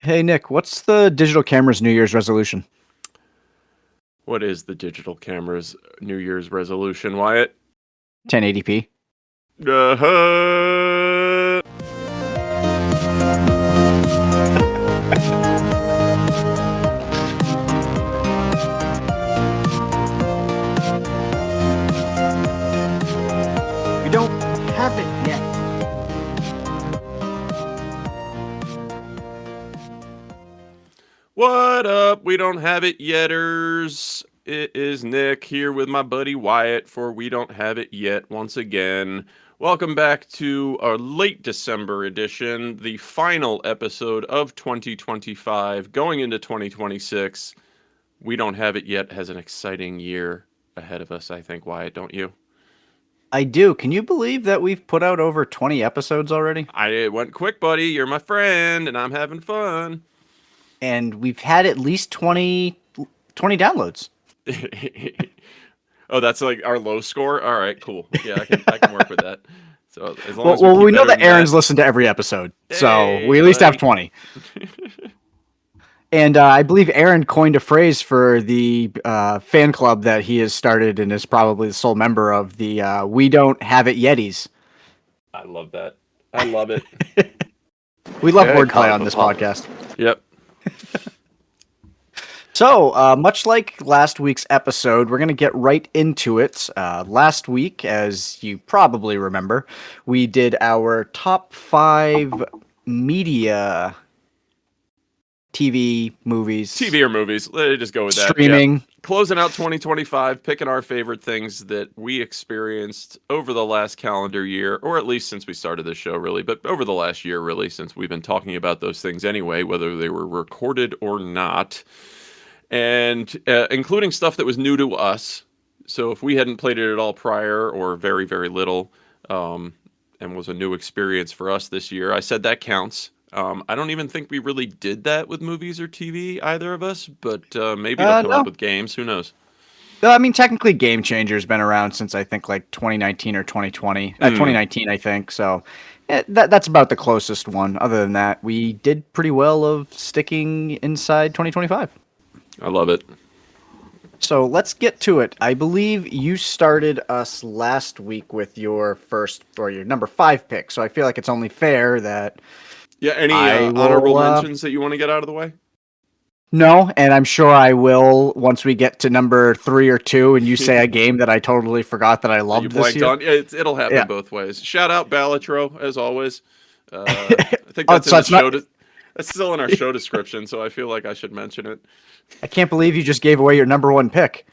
Hey Nick, what's the digital camera's New Year's resolution? What is the digital camera's New Year's resolution, Wyatt? 1080p. Uh-huh. We don't have it yet. What up? We don't have it yetters. It is Nick here with my buddy Wyatt for We Don't Have It Yet once again. Welcome back to our late December edition, the final episode of 2025, going into 2026. We Don't Have It Yet has an exciting year ahead of us, I think, Wyatt, don't you? I do. Can you believe that we've put out over 20 episodes already? It went quick, buddy. You're my friend, and I'm having fun. And we've had at least 20 downloads. Oh, that's like our low score. All right, cool. Yeah, I can work with that. So as long Well, as we well keep we know better that than Aaron's that. listened to every episode, so Hey, we at least have buddy. 20. And I believe Aaron coined a phrase for the fan club that he has started and is probably the sole member of the We Don't Have It Yetis. I love that. I love it. We love Very wordplay on this podcast. Yep. So, much like last week's episode, we're going to get right into it. Last week, as you probably remember, we did our top 5 media TV movies. TV or movies. Let's just go with that. Streaming. Yeah. Closing out 2025, picking our favorite things that we experienced over the last calendar year, or at least since we started this show, really, but over the last year, really, since we've been talking about those things anyway, whether they were recorded or not. And including stuff that was new to us. So if we hadn't played it at all prior, or very, very little, and was a new experience for us this year, I said that counts. I don't even think we really did that with movies or TV, either of us, but maybe it'll come No. up with games. Who knows? I mean, technically, Game Changer's been around since I think like 2019 or 2020. 2019, I think. So that's about the closest one. Other than that, we did pretty well of sticking inside 2025. I love it. So let's get to it. I believe you started us last week with your first or your number 5 pick. So I feel like it's only fair that Yeah, any I will, honorable mentions that you want to get out of the way? no, and I'm sure I will once we get to number 3 or 2 and you say a game that I totally forgot that I You loved this blanked year. on? It'll happen Yeah. both ways. Shout out Balitro, as always. I think Oh, that's so in it's the not- show. That's still in our show description, so I feel like I should mention it. I can't believe you just gave away your number 1 pick.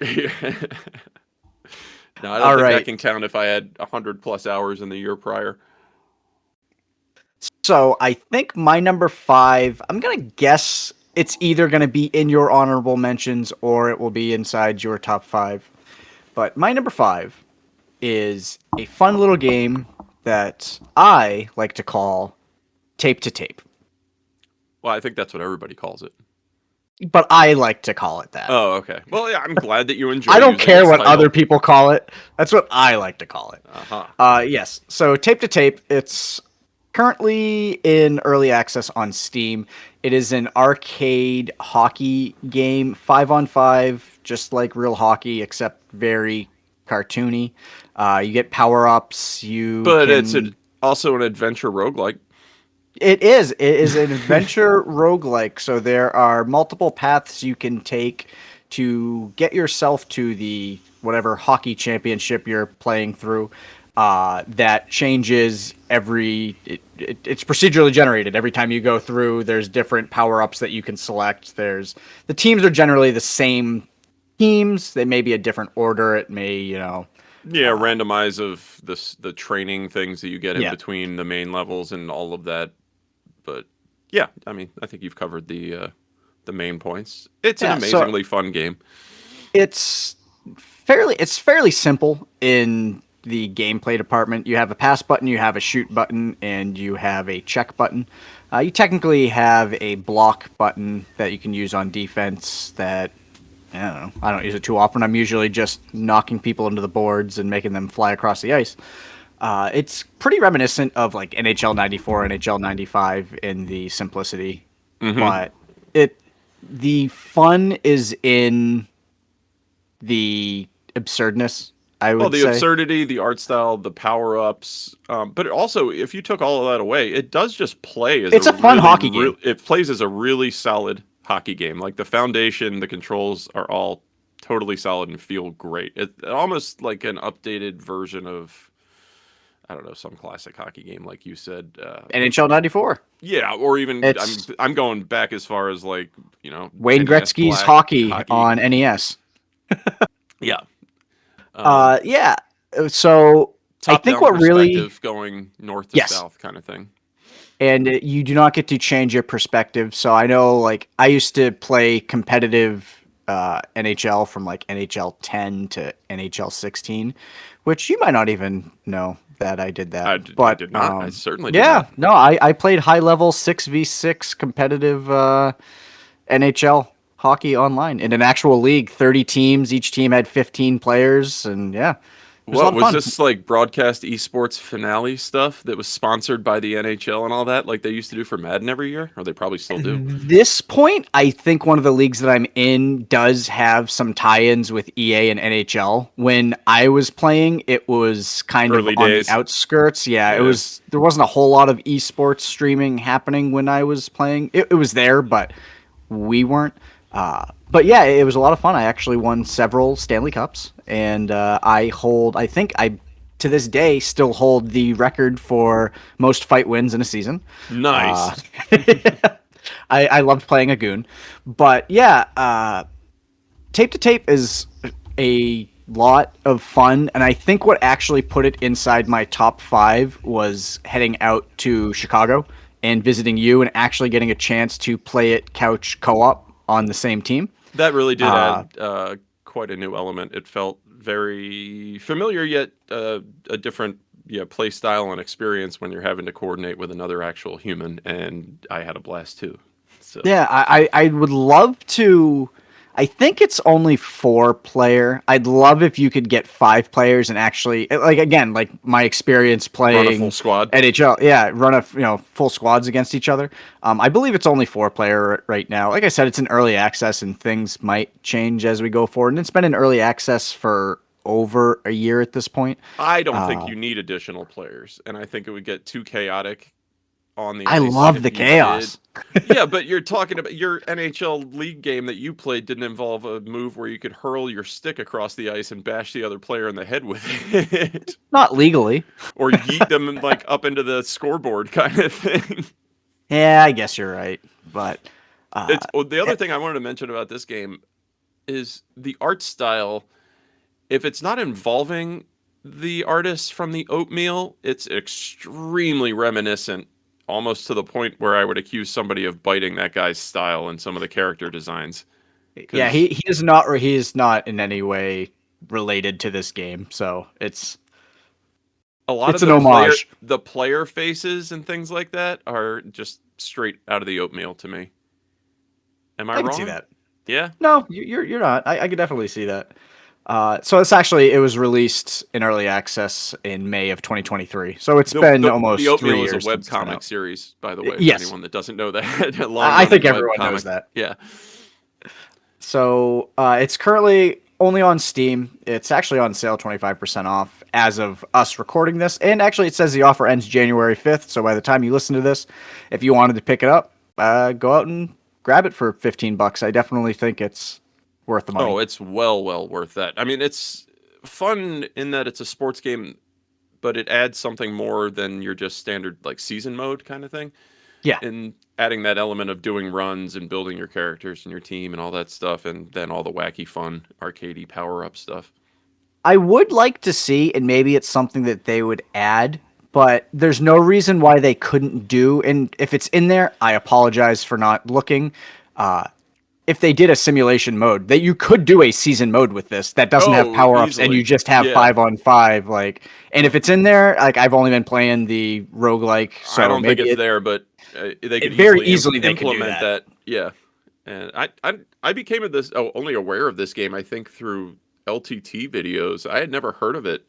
No, I don't All think right. that can count if I had 100 plus hours in the year prior. So I think my number 5, I'm going to guess it's either going to be in your honorable mentions or it will be inside your top 5. But my number 5 is a fun little game that I like to call tape to tape. Well, I think that's what everybody calls it. But I like to call it that. Oh, okay. Well, yeah, I'm glad that you enjoy. I don't using care its what title. other people call it. That's what I like to call it. Uh-huh. Yes. So tape to tape, it's currently in early access on Steam. It is an arcade hockey game, 5-on-5, just like real hockey, except very cartoony. You get power-ups. But it's also an adventure roguelike. It is. It is an adventure roguelike. So there are multiple paths you can take to get yourself to the whatever hockey championship you're playing through. That changes it's procedurally generated every time you go through. There's different power-ups that you can select. The teams are generally the same teams. They may be a different order. It may, Yeah, randomize of the training things that you get in Yeah. between the main levels and all of that. But yeah, I mean, I think you've covered the main points. It's Yeah, an so- amazingly fun game. it's fairly simple in the gameplay department. You have a pass button, you have a shoot button, and you have a check button. You technically have a block button that you can use on defense that, I don't know, I don't use it too often. I'm usually just knocking people into the boards and making them fly across the ice. It's pretty reminiscent of like NHL 94, NHL 95 in the simplicity Mm-hmm. but the fun is in the absurdness, I Well, would the say. absurdity, the art style, the power ups, but it also, if you took all of that away, it does just play as a It's a fun really, hockey game. it plays as a really solid hockey game. Like the foundation, the controls are all totally solid and feel great. Almost like an updated version of, I don't know, some classic hockey game, like you said. NHL 94. Yeah, or even It's I'm going back as far as like Wayne NES Gretzky's Black hockey hockey. on NES. Yeah, um, Yeah. So I top think down what really, perspective, going north to yes, south kind of thing. and you do not get to change your perspective. So I know, like, I used to play competitive NHL from like NHL 10 to NHL 16, which you might not even know that I did that. I But did not. I certainly did yeah, not. no, I played high level 6v6 competitive NHL hockey online in an actual league, 30 teams. Each team had 15 players, and yeah, it was a lot What of was fun. this like broadcast esports finale stuff that was sponsored by the NHL and all that, like they used to do for Madden every year, or they probably still do? This point, I think one of the leagues that I'm in does have some tie-ins with EA and NHL. When I was playing, it was kind of Early on the days. outskirts. Yeah, it Yeah. was. There wasn't a whole lot of esports streaming happening when I was playing. It was there, but we weren't. But yeah, it was a lot of fun. I actually won several Stanley Cups, and I think I to this day still hold the record for most fight wins in a season. Uh, Nice. I loved playing a goon, but yeah, tape to tape is a lot of fun, and I think what actually put it inside my top five was heading out to Chicago and visiting you, and actually getting a chance to play it couch co-op on the same team. That really did Uh, add quite a new element. It felt very familiar, yet a different play style and experience when you're having to coordinate with another actual human. And I had a blast too. So Yeah, I would love to. I think it's only 4 player. I'd love if you could get 5 players and actually, like, again, like my experience run a full playing squad. NHL. Yeah, run a full squads against each other. I believe it's only 4 player right now. Like I said, it's in early access and things might change as we go forward. And it's been in early access for over a year at this point. I don't think Uh, you need additional players, and I think it would get too chaotic on the I ice love the if you did. chaos. Yeah, but you're talking about your NHL league game that you played didn't involve a move where you could hurl your stick across the ice and bash the other player in the head with it, Not legally. or yeet them like up into the scoreboard kind of thing. Yeah, I guess you're right, but. Uh, The other thing I wanted to mention about this game is the art style. If it's not involving the artists from the Oatmeal, it's extremely reminiscent, almost to the point where I would accuse somebody of biting that guy's style in some of the character designs. Yeah, Because he is not in any way related to this game, so a lot of it's an homage. the player faces and things like that are just straight out of the Oatmeal to me. Am I I can see wrong? that. Yeah. No, you're not. I could definitely see that. So it was released in early access in May of 2023. So it's been The almost three Oatmeal is a years web since it's been comic out. series, by the way, for Yes, anyone that doesn't know that. A long I think running web everyone knows comic. that. Yeah. So it's currently only on Steam. It's actually on sale 25% off as of us recording this. And actually, it says the offer ends January 5th. So by the time you listen to this, if you wanted to pick it up, go out and grab it for 15 bucks. I definitely think it's worth the money. Oh, it's well worth that. I mean, it's fun in that it's a sports game, but it adds something more than your just standard like season mode kind of thing. Yeah. And adding that element of doing runs and building your characters and your team and all that stuff, and then all the wacky, fun, arcadey power up stuff. I would like to see, and maybe it's something that they would add, but there's no reason why they couldn't do. And if it's in there, I apologize for not looking. Uh, if they did a simulation mode, that you could do a season mode with this that doesn't have Oh, power ups and you easily. just have Yeah. 5 on 5. Like, and if it's in there, like I've only been playing the roguelike, I so don't think maybe it's there, but they could very easily easily they could do implement that. that. Yeah. And I became only aware of this game, I think, through LTT videos. I had never heard of it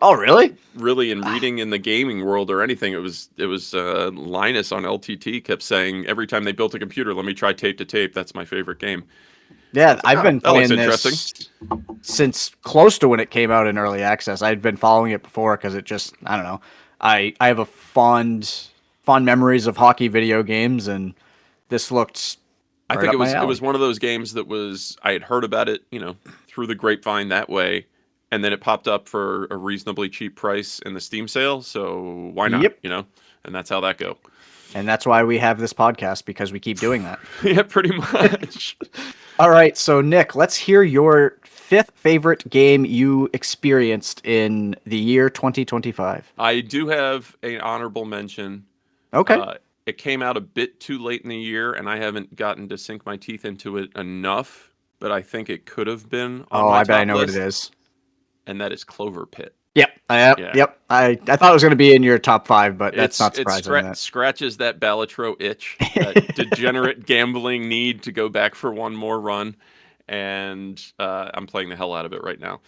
Oh, really? Really, in reading in the gaming world or anything, it was Linus on LTT kept saying every time they built a computer, let me try tape to tape. That's my favorite game. I Yeah, was like, I've oh, been that looks playing interesting. this since close to when it came out in early access. I'd been following it before because it just, I don't know. I have a fond memories of hockey video games, and this looked I right think up it my was it alley. was one of those games that was I had heard about it, through the grapevine that way, and then it popped up for a reasonably cheap price in the Steam sale. So why not? Yep. And that's how that go. And that's why we have this podcast, because we keep doing that. Yeah, pretty much. All right, so Nick, let's hear your fifth favorite game you experienced in the year 2025. I do have an honorable mention. Okay. Uh, it came out a bit too late in the year, and I haven't gotten to sink my teeth into it enough, but I think it could have been on Oh, my I bet I top know what it list, is. and that is Clover Pit. Yep. Yep. Yeah. Yep. I thought it was going to be in your top five, but that's It's not it surprising. That. scratches that Balatro itch, that degenerate gambling need to go back for one more run, and I'm playing the hell out of it right now.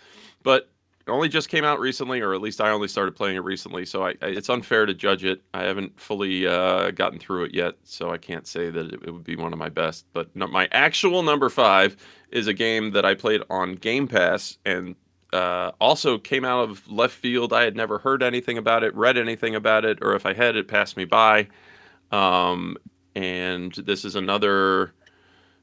But it only just came out recently, or at least I only started playing it recently, so it's unfair to judge it. I haven't fully gotten through it yet, so I can't say that it would be one of my best. But no, my actual number five is a game that I played on Game Pass, and also came out of left field. I had never heard anything about it, read anything about it, or if I had, it passed me by. Um, and this is another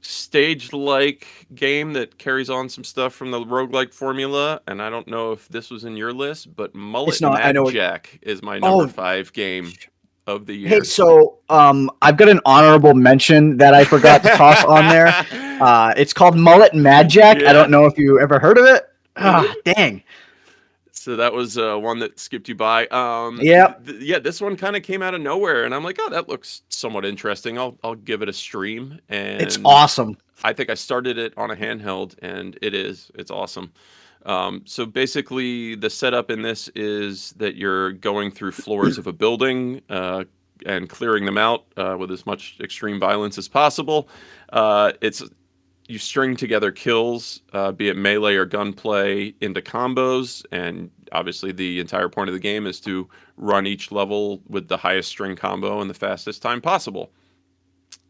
stage-like game that carries on some stuff from the roguelike formula. And I don't know if this was in your list, but It's Mullet not. I Mad know. Jack is my number Oh, five game of the hey. year. So, I've got an honorable mention that I forgot to toss on there. It's called Mullet Mad Jack. I Yeah. don't know if you ever heard of it. Ah, dang. So that was one that skipped you by. Yep. Yeah, this one kind of came out of nowhere, and I'm like, oh, that looks somewhat interesting. I'll give it a stream, It's and awesome. I think I started it on a handheld, and it's awesome. So basically, the setup in this is that you're going through floors of a building and clearing them out with as much extreme violence as possible. It's You string together kills, be it melee or gunplay, into combos, and obviously the entire point of the game is to run each level with the highest string combo in the fastest time possible.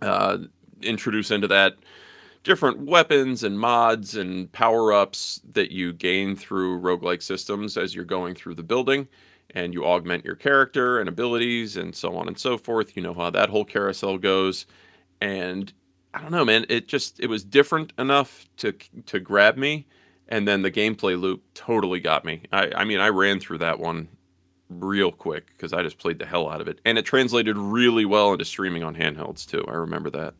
Uh, Introduce into that different weapons and mods and power-ups that you gain through roguelike systems as you're going through the building, and you augment your character and abilities and so on and so forth. You know how that whole carousel goes. And I don't know, man. It was different enough to grab me, and then the gameplay loop totally got me. I mean, I ran through that one real quick because I just played the hell out of it, and it translated really well into streaming on handhelds too. I remember that.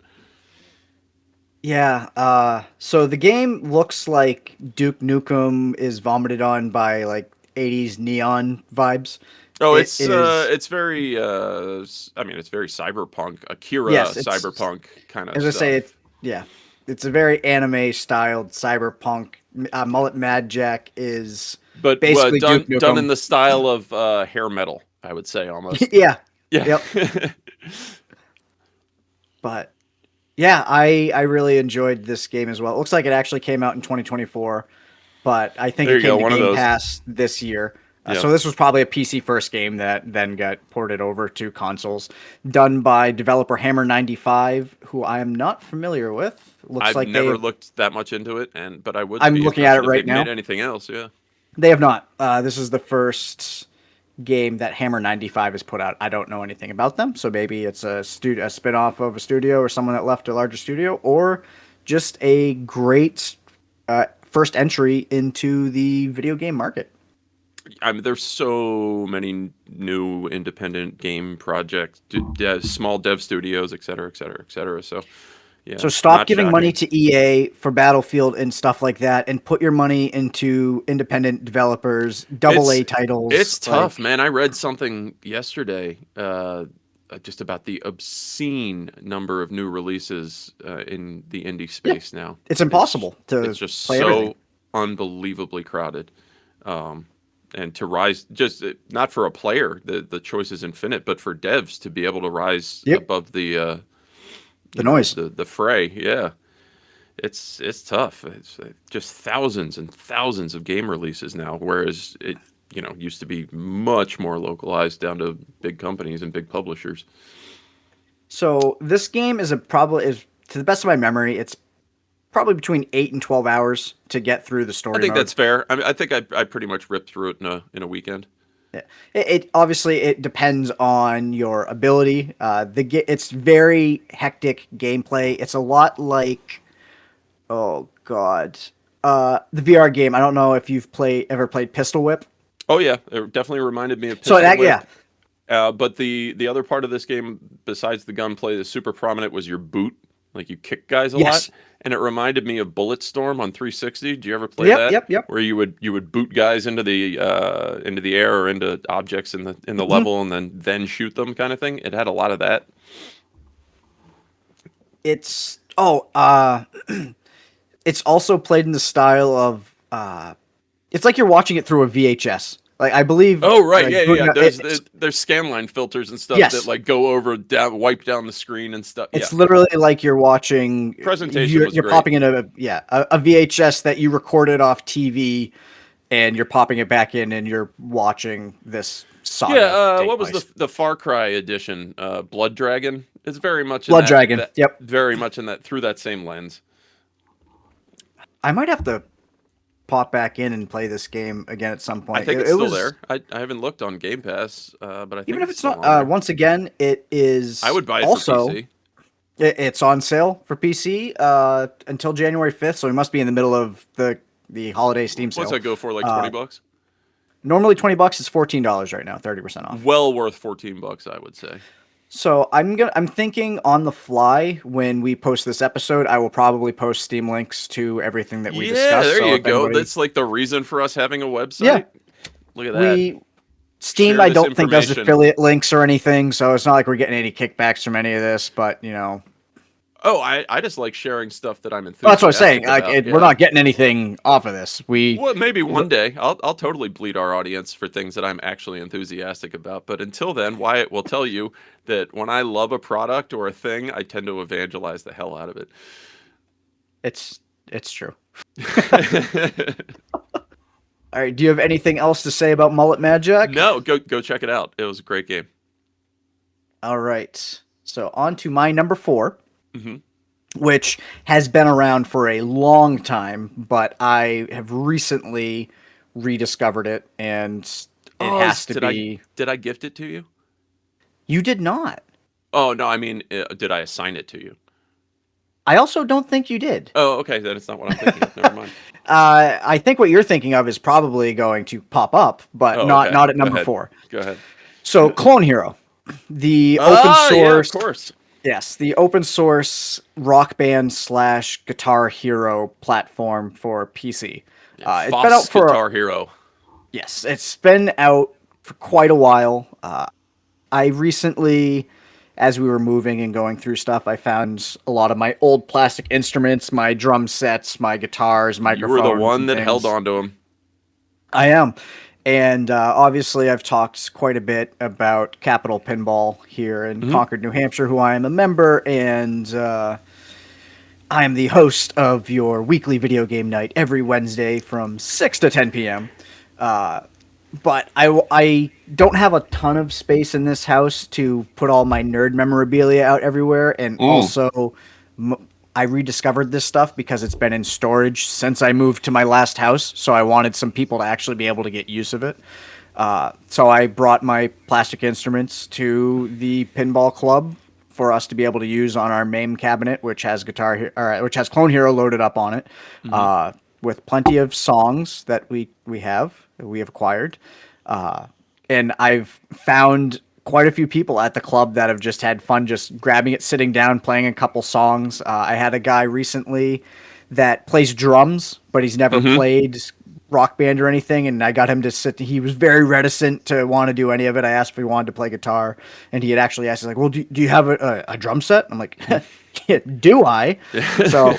Yeah. So the game looks like Duke Nukem is vomited on by like 80s neon vibes. Oh, It is. it's very I mean, it's very cyberpunk, Akira Yes. It's. cyberpunk kind of As I say, stuff. it's. Yeah. It's a very anime styled cyberpunk. Mullet Mad Jack is But basically Duke done in Nukem. the style of hair metal, I would say almost. Yeah. Yeah. Yep. But yeah, I really enjoyed this game as well. It looks like it actually came out in 2024, but I think There it you go, came to one of Game those. Pass this year. Yeah. So this was probably a PC first game that then got ported over to consoles, done by developer Hammer 95, who I am not familiar with. Looks I've like never looked that much into it, but I would I'm be looking at it interested if right they've made now. anything else. Yeah. They have not. This is the first game that Hammer 95 has put out. I don't know anything about them, so maybe it's a spin-off of a studio or someone that left a larger studio, or just a great first entry into the video game market. I mean, there's so many new independent game projects, small dev studios, et cetera, et cetera, et cetera. So, yeah, So stop not giving money shocking. to EA for Battlefield and stuff like that, and put your money into independent developers, double It's A titles. it's tough, Like, man. I read something yesterday just about the obscene number of new releases in the indie yeah, space now. it's It's impossible it's to just play everything. so unbelievably crowded. Um, and to rise, just not for a player, the choice is infinite, but for devs to be able to rise Yep, above the the noise. the fray. Yeah, it's tough. It's just thousands and thousands of game releases now, whereas it used to be much more localized down to big companies and big publishers. So this game is to the best of my memory, it's probably between 8 and 12 hours to get through the I story think mode. that's fair. I mean, I think I pretty much ripped through it in a weekend. Yeah. It obviously it depends on your ability. It's very hectic gameplay. It's a lot like, oh god, the VR game. I don't know if you've ever played Pistol Whip. Oh yeah, it definitely reminded me of So Pistol yeah, Whip. But the other part of this game, besides the gunplay, that's super prominent was your boot. Like you kick guys a lot, yes, and it reminded me of Bulletstorm on 360. Do you ever play yep, that? yep, yep. Where you would boot guys into the air or into objects in the Mhm. level, and then shoot them, kind of thing. It had a lot of that. It's it's also played in the style of it's like you're watching it through a VHS. Like I believe, Oh right, like yeah, yeah, yeah. it's There's scanline filters and stuff that yes, like go over down, wipe down the screen and stuff. Yeah, it's literally like you're watching. presentation You're, was you're great. popping in a VHS that you recorded off TV, and you're popping it back in, and you're watching this Yeah, saga take what was the place. the Far Cry edition? Blood Dragon. It's very much in Blood that Dragon. that Yep. very much in that through that same lens. I might have to pop back in and play this game again at some I point. think It, it's it still was there. I haven't looked on Game Pass, but I even think if it's it's still not. on there. Once again, it I is would buy it for also. PC. It's on sale for PC until January 5th, so we must be in the middle of the holiday Steam What's sale. that go for? Like Uh, $20? Normally $20 is $14 right now, 30% off. Well worth $14, I would say. So I'm thinking on the fly when we post this episode, I will probably post Steam links to everything that we Yeah, discuss. there So you if go. anybody, That's like the reason for us having a yeah, website. Look at that. we Steam Share I this don't think does information. affiliate links or anything, so it's not like we're getting any kickbacks from any of this. But Oh, I just like sharing stuff that I'm that's what I'm saying. enthusiastic about. We're Yeah. not getting anything off of this. Well, maybe one day I'll totally bleed our audience for things that I'm actually enthusiastic about. But until then, Wyatt will tell you that when I love a product or a thing, I tend to evangelize the hell out of it. It's true. All right. Do you have anything else to say about Mullet Magic? No, go check it out. It was a great game. All right. So on to my number 4, Hmm. which has been around for a long time, but I have recently rediscovered it, and it Oh, has to be. did I gift it to you? You did not. Oh no, I mean, did I assign it to you? I also don't think you did. Oh, okay, then it's not what I'm thinking of. Never mind. I think what you're thinking of is probably going to pop up, but Oh, not okay. not at Go number ahead. 4. Go ahead. So Clone Hero, the open Ah, yeah, of source. course. Yes, the open source rock band / guitar hero platform for PC. It's been out Foss for Guitar Hero. yes, it's been out for quite a while. I recently, as we were moving and going through stuff, I found a lot of my old plastic instruments, my drum sets, my guitars, You were the microphones, one and that held things. on to him. I am. And obviously, I've talked quite a bit about Capital Pinball here in Hmm. Concord, New Hampshire, who I am a member, and I am the host of your weekly video game night every Wednesday from 6 to 10 p.m. But I don't have a ton of space in this house to put all my nerd memorabilia out everywhere, and also I rediscovered this stuff because it's been in storage since I moved to my last house, so I wanted some people to actually be able to get use of it. So I brought my plastic instruments to the pinball club for us to be able to use on our MAME cabinet, which has which has Clone Hero loaded up on it, with plenty of songs that we have acquired, and I've found quite a few people at the club that have just had fun just grabbing it, sitting down, playing a couple songs. I had a guy recently that plays drums, but he's never Hmm. played Rock Band or anything, and I got him to sit. He was very reticent to want to do any of it. I asked if he wanted to play guitar, and he had actually asked, he's like, "Well, do you have a drum set?" I'm like, "Yeah, do I?" So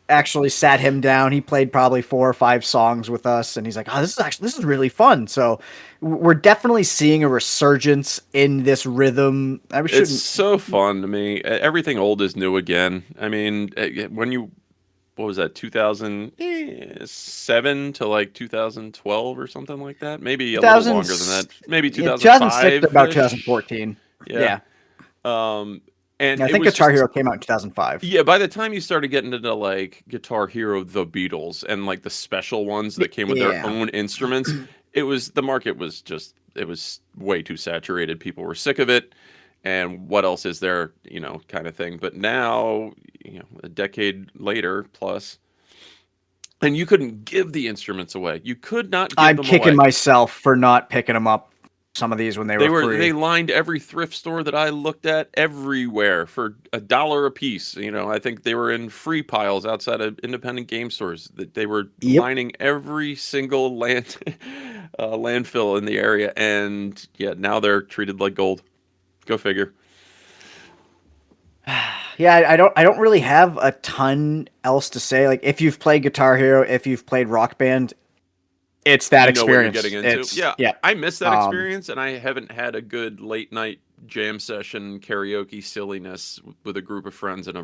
actually sat him down. He played probably 4 or 5 songs with us, and he's like, "Oh, this is really fun." So we're definitely seeing a resurgence in this rhythm. I It's shouldn't. so fun to me. Everything old is new again. I mean, when you what was that, 2007 to like 2012 or something like that? Maybe a little 2000, longer than that. Maybe yeah, 2006 to about 2005-ish. 2014. Yeah. Yeah. And Yeah, I it think was Guitar just, Hero came out in 2005. yeah, by the time you started getting into like Guitar Hero, the Beatles, and like the special ones that came with their Yeah. own instruments, it was, the market was just, it was way too saturated. People were sick of it. And what else is there, kind of thing. But now, a decade later plus, and you couldn't give the instruments away. You could not give I'm them kicking away. myself for not picking them up, some of these when they were They free. lined every thrift store that I looked at everywhere for $1 a piece. I think they were in free piles outside of independent game stores. That they were Yep. lining every single landfill in the area, and yeah, now they're treated like gold. Go figure. Yeah, I don't really have a ton else to say. Like, if you've played Guitar Hero, if you've played Rock Band, it's that You know what you're getting experience. into. It's Yeah, yeah. I miss that Um, experience, and I haven't had a good late night jam session karaoke silliness with a group of friends in a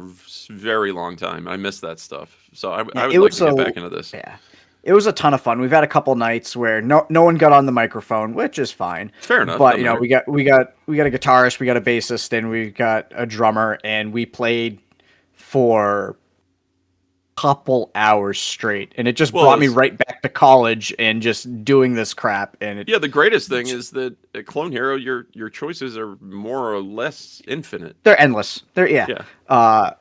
very long time. I miss that stuff, so yeah, I would it like was to get a back into this. yeah. It was a ton of fun. We've had a couple nights where no one got on the microphone, which is fine. Fair enough, But doesn't matter. we got a guitarist, we got a bassist, and we got a drummer, and we played for couple hours straight, and it just Well, brought me right back to college and just doing this crap. And yeah, the greatest thing is that at Clone Hero, your choices are more or less infinite. they're endless. They're yeah. Yeah, Uh,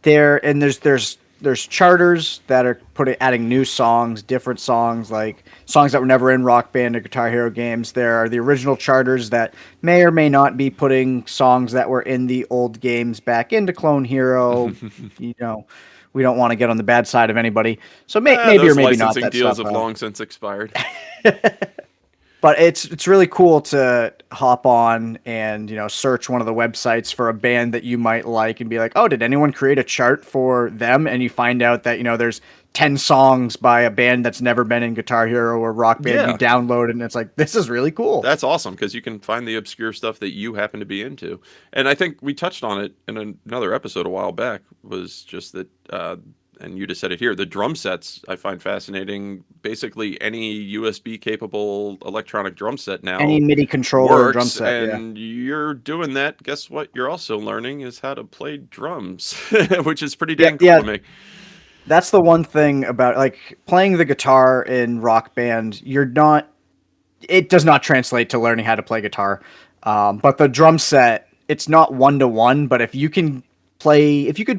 there and there's charters that are adding new songs, different songs, like songs that were never in Rock Band or Guitar Hero games. There are the original charters that may or may not be putting songs that were in the old games back into Clone Hero. You know, we don't want to get on the bad side of anybody, so maybe or those maybe not licensing that deals stuff. have long since expired. But it's really cool to hop on and search one of the websites for a band that you might like and be like, oh, did anyone create a chart for them? And you find out that there's 10 songs by a band that's never been in Guitar Hero or Rock Band. You Yeah, download it and it's like, this is really cool. that's awesome because you can find the obscure stuff that you happen to be into. And I think we touched on it in another episode a while back, was just that, and you just said it here, the drum sets I find fascinating. Basically, any USB capable electronic drum set Any now MIDI controller or drum works, set, yeah. and you're doing that. Guess what? You're also learning is how to play drums, which is pretty Yeah, dang cool yeah. to me. That's the one thing about like playing the guitar in Rock Band. It does not translate to learning how to play guitar. But the drum set, it's not 1-to-1, but if you could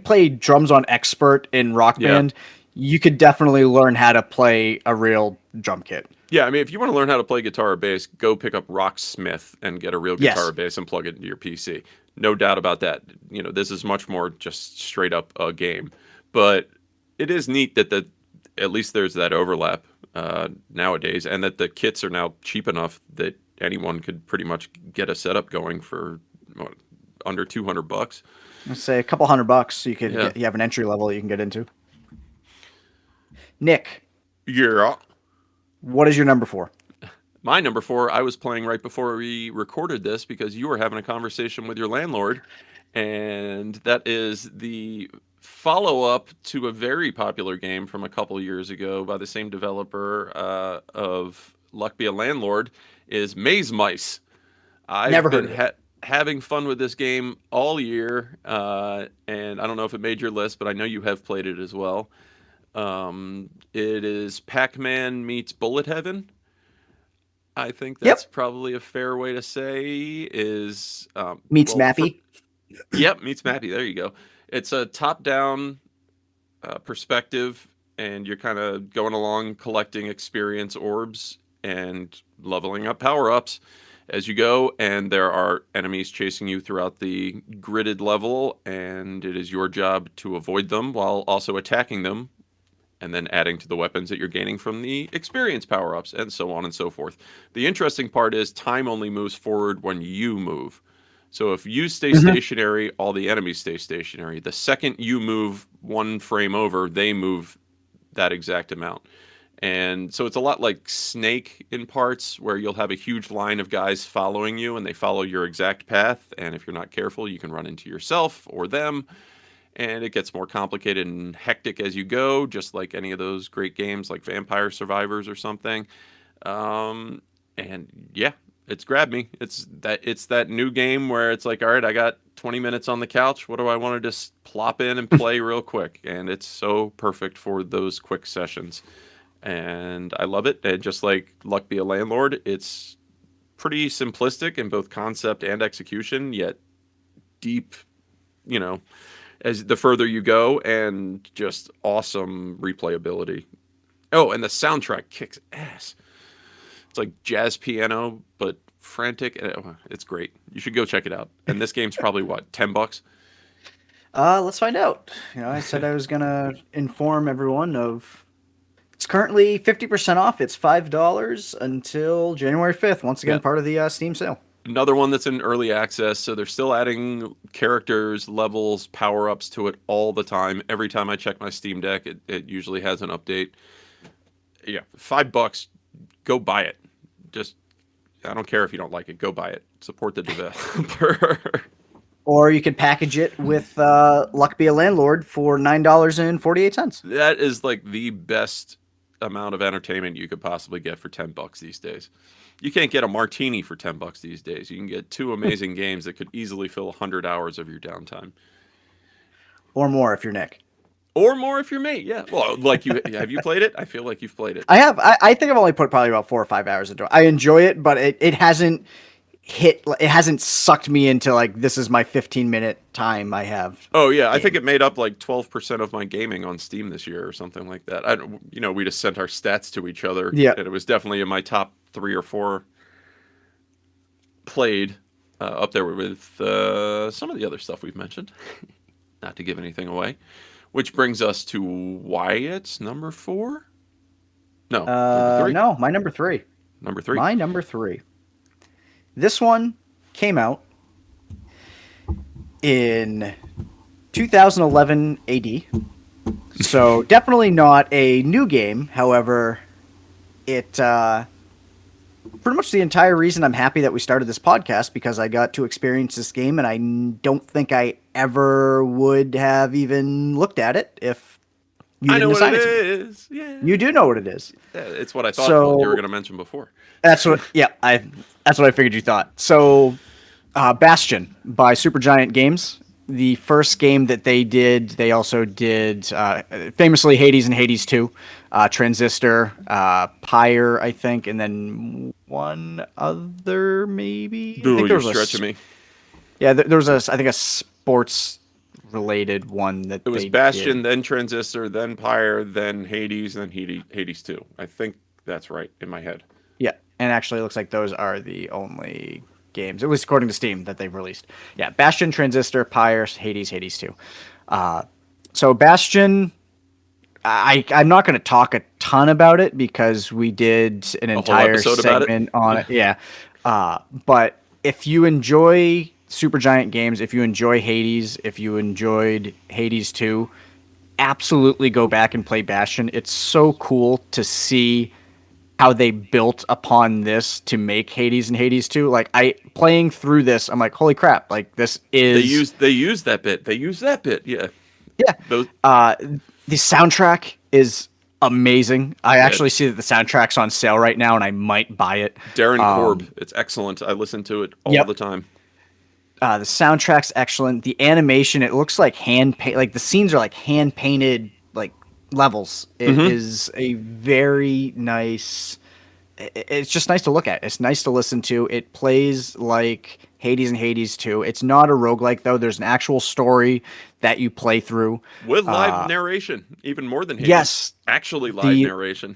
play drums on expert in Rock Yeah. Band, you could definitely learn how to play a real drum kit. Yeah, I mean, if you want to learn how to play guitar or bass, go pick up Rocksmith and get a real guitar or Yes. bass and plug it into your PC. No doubt about that. This is much more just straight up a game. But it is neat that at least there's that overlap nowadays, and that the kits are now cheap enough that anyone could pretty much get a setup going for what, under $200. Let's say a couple $100 Yeah. you have an entry level that you can get into. Nick, Yeah. what is your number 4? My number 4, I was playing right before we recorded this because you were having a conversation with your landlord, and that is the follow-up to a very popular game from a couple years ago by the same developer of Luck Be a Landlord, is Maze Mice. I've Never been heard of it. having fun with this game all year, and I don't know if it made your list, but I know you have played it as well. It is Pac-Man meets Bullet Heaven. I think that's Yep. probably a fair way to say is Meets well, Mappy. yep, meets Mappy. There you go. It's a top-down perspective, and you're kind of going along collecting experience orbs and leveling up power-ups as you go, and there are enemies chasing you throughout the gridded level, and it is your job to avoid them while also attacking them, and then adding to the weapons that you're gaining from the experience power-ups, and so on and so forth. The interesting part is time only moves forward when you move. So if you stay Mhm. stationary, all the enemies stay stationary. The second you move one frame over, they move that exact amount. And so it's a lot like Snake in parts, where you'll have a huge line of guys following you and they follow your exact path. And if you're not careful, you can run into yourself or them. and it gets more complicated and hectic as you go, just like any of those great games like Vampire Survivors or something. And yeah, it's grabbed me. It's that new game where it's like, all right, I got 20 minutes on the couch. What do I want to just plop in and play real quick? And it's so perfect for those quick sessions. And I love it. And just like Luck Be a Landlord, it's pretty simplistic in both concept and execution, yet deep, you know, as the further you go, and just awesome replayability. Oh, and the soundtrack kicks ass. It's like jazz piano, but frantic. It's great. You should go check it out. And this game's probably what, $10? Let's find out. I said I was gonna inform everyone of. It's currently 50% off. It's $5 until January 5th. Once again, part of the Steam sale. Another one that's in early access, so they're still adding characters, levels, power-ups to it all the time. Every time I check my Steam Deck, it usually has an update. Yeah, $5. Go buy it. Just, I don't care if you don't like it. Go buy it. Support the developer. Or you could package it with Luck Be a Landlord for $9.48. That is like the best amount of entertainment you could possibly get for $10 these days. You can't get a martini for $10 these days. You can get two amazing games that could easily fill 100 hours of your downtime. Or more if you're Nick. Or more if you're me. Yeah. Well, like have you played it? I feel like you've played it. I have. I think I've only put probably about 4 or 5 hours into it. I enjoy it, but it hasn't sucked me into like, this is my 15-minute time I have. Oh yeah, I think it made up like 12% of my gaming on Steam this year or something like that. We just sent our stats to each other. Yeah. And it was definitely in my top 3 or 4 played, up there with some of the other stuff we've mentioned. Not to give anything away. Which brings us to Wyatt's number 4? No, number 3. No, my number 3. Number 3. My number 3. This one came out in 2011 AD. So definitely not a new game. However, it pretty much the entire reason I'm happy that we started this podcast, because I got to experience this game, and I don't think I ever would have even looked at it if you didn't assign it to me. I know what it is. Yeah. You do know what it is. Yeah, it's what I thought you were going to mention before. That's what I figured you thought. So, Bastion by Supergiant Games. The first game that they did, they also did famously Hades and Hades 2, Transistor, Pyre, I think, and then one other maybe. Ooh, you're stretching me. Yeah, there was I think a sports related one that it was Bastion, then Transistor, then Pyre, then Hades, then Hades 2. I think that's right in my head. Yeah, and actually it looks like those are the only games, at least according to Steam, that they've released. Yeah, Bastion, Transistor, Pyre, Hades, Hades 2. So Bastion, I'm not going to talk a ton about it because we did an entire segment on it. Yeah. But if you enjoy Supergiant Games, if you enjoy Hades, if you enjoyed Hades 2, absolutely go back and play Bastion. It's so cool to see how they built upon this to make Hades and Hades 2. Like, playing through this, I'm like, holy crap! Like, this is they use that bit. Yeah. Yeah. The soundtrack is amazing. I actually see that the soundtrack's on sale right now, and I might buy it. Darren Korb, it's excellent. I listen to it all the time. The soundtrack's excellent. The animation, it looks like like the scenes are like hand painted, like levels. It is a very nice. It's just nice to look at. It's nice to listen to. It plays like Hades and Hades 2. It's not a roguelike, though. There's an actual story that you play through. With live narration, even more than Hades. Yes. Actually live narration.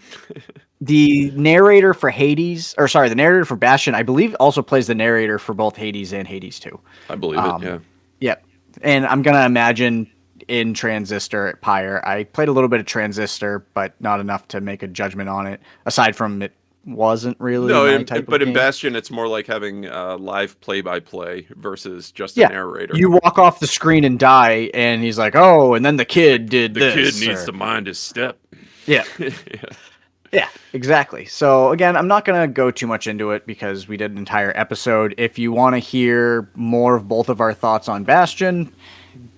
The narrator for the narrator for Bastion, I believe, also plays the narrator for both Hades and Hades 2. I believe it, yeah. Yep. And I'm going to imagine in Transistor at Pyre. I played a little bit of Transistor, but not enough to make a judgment on it, aside from it wasn't really my type of game. But in Bastion, it's more like having live play-by-play versus just a narrator. You walk off the screen and die, and he's like, oh, and then the kid did this. The kid needs to mind his step. Yeah. Yeah, exactly. So, again, I'm not going to go too much into it because we did an entire episode. If you want to hear more of both of our thoughts on Bastion,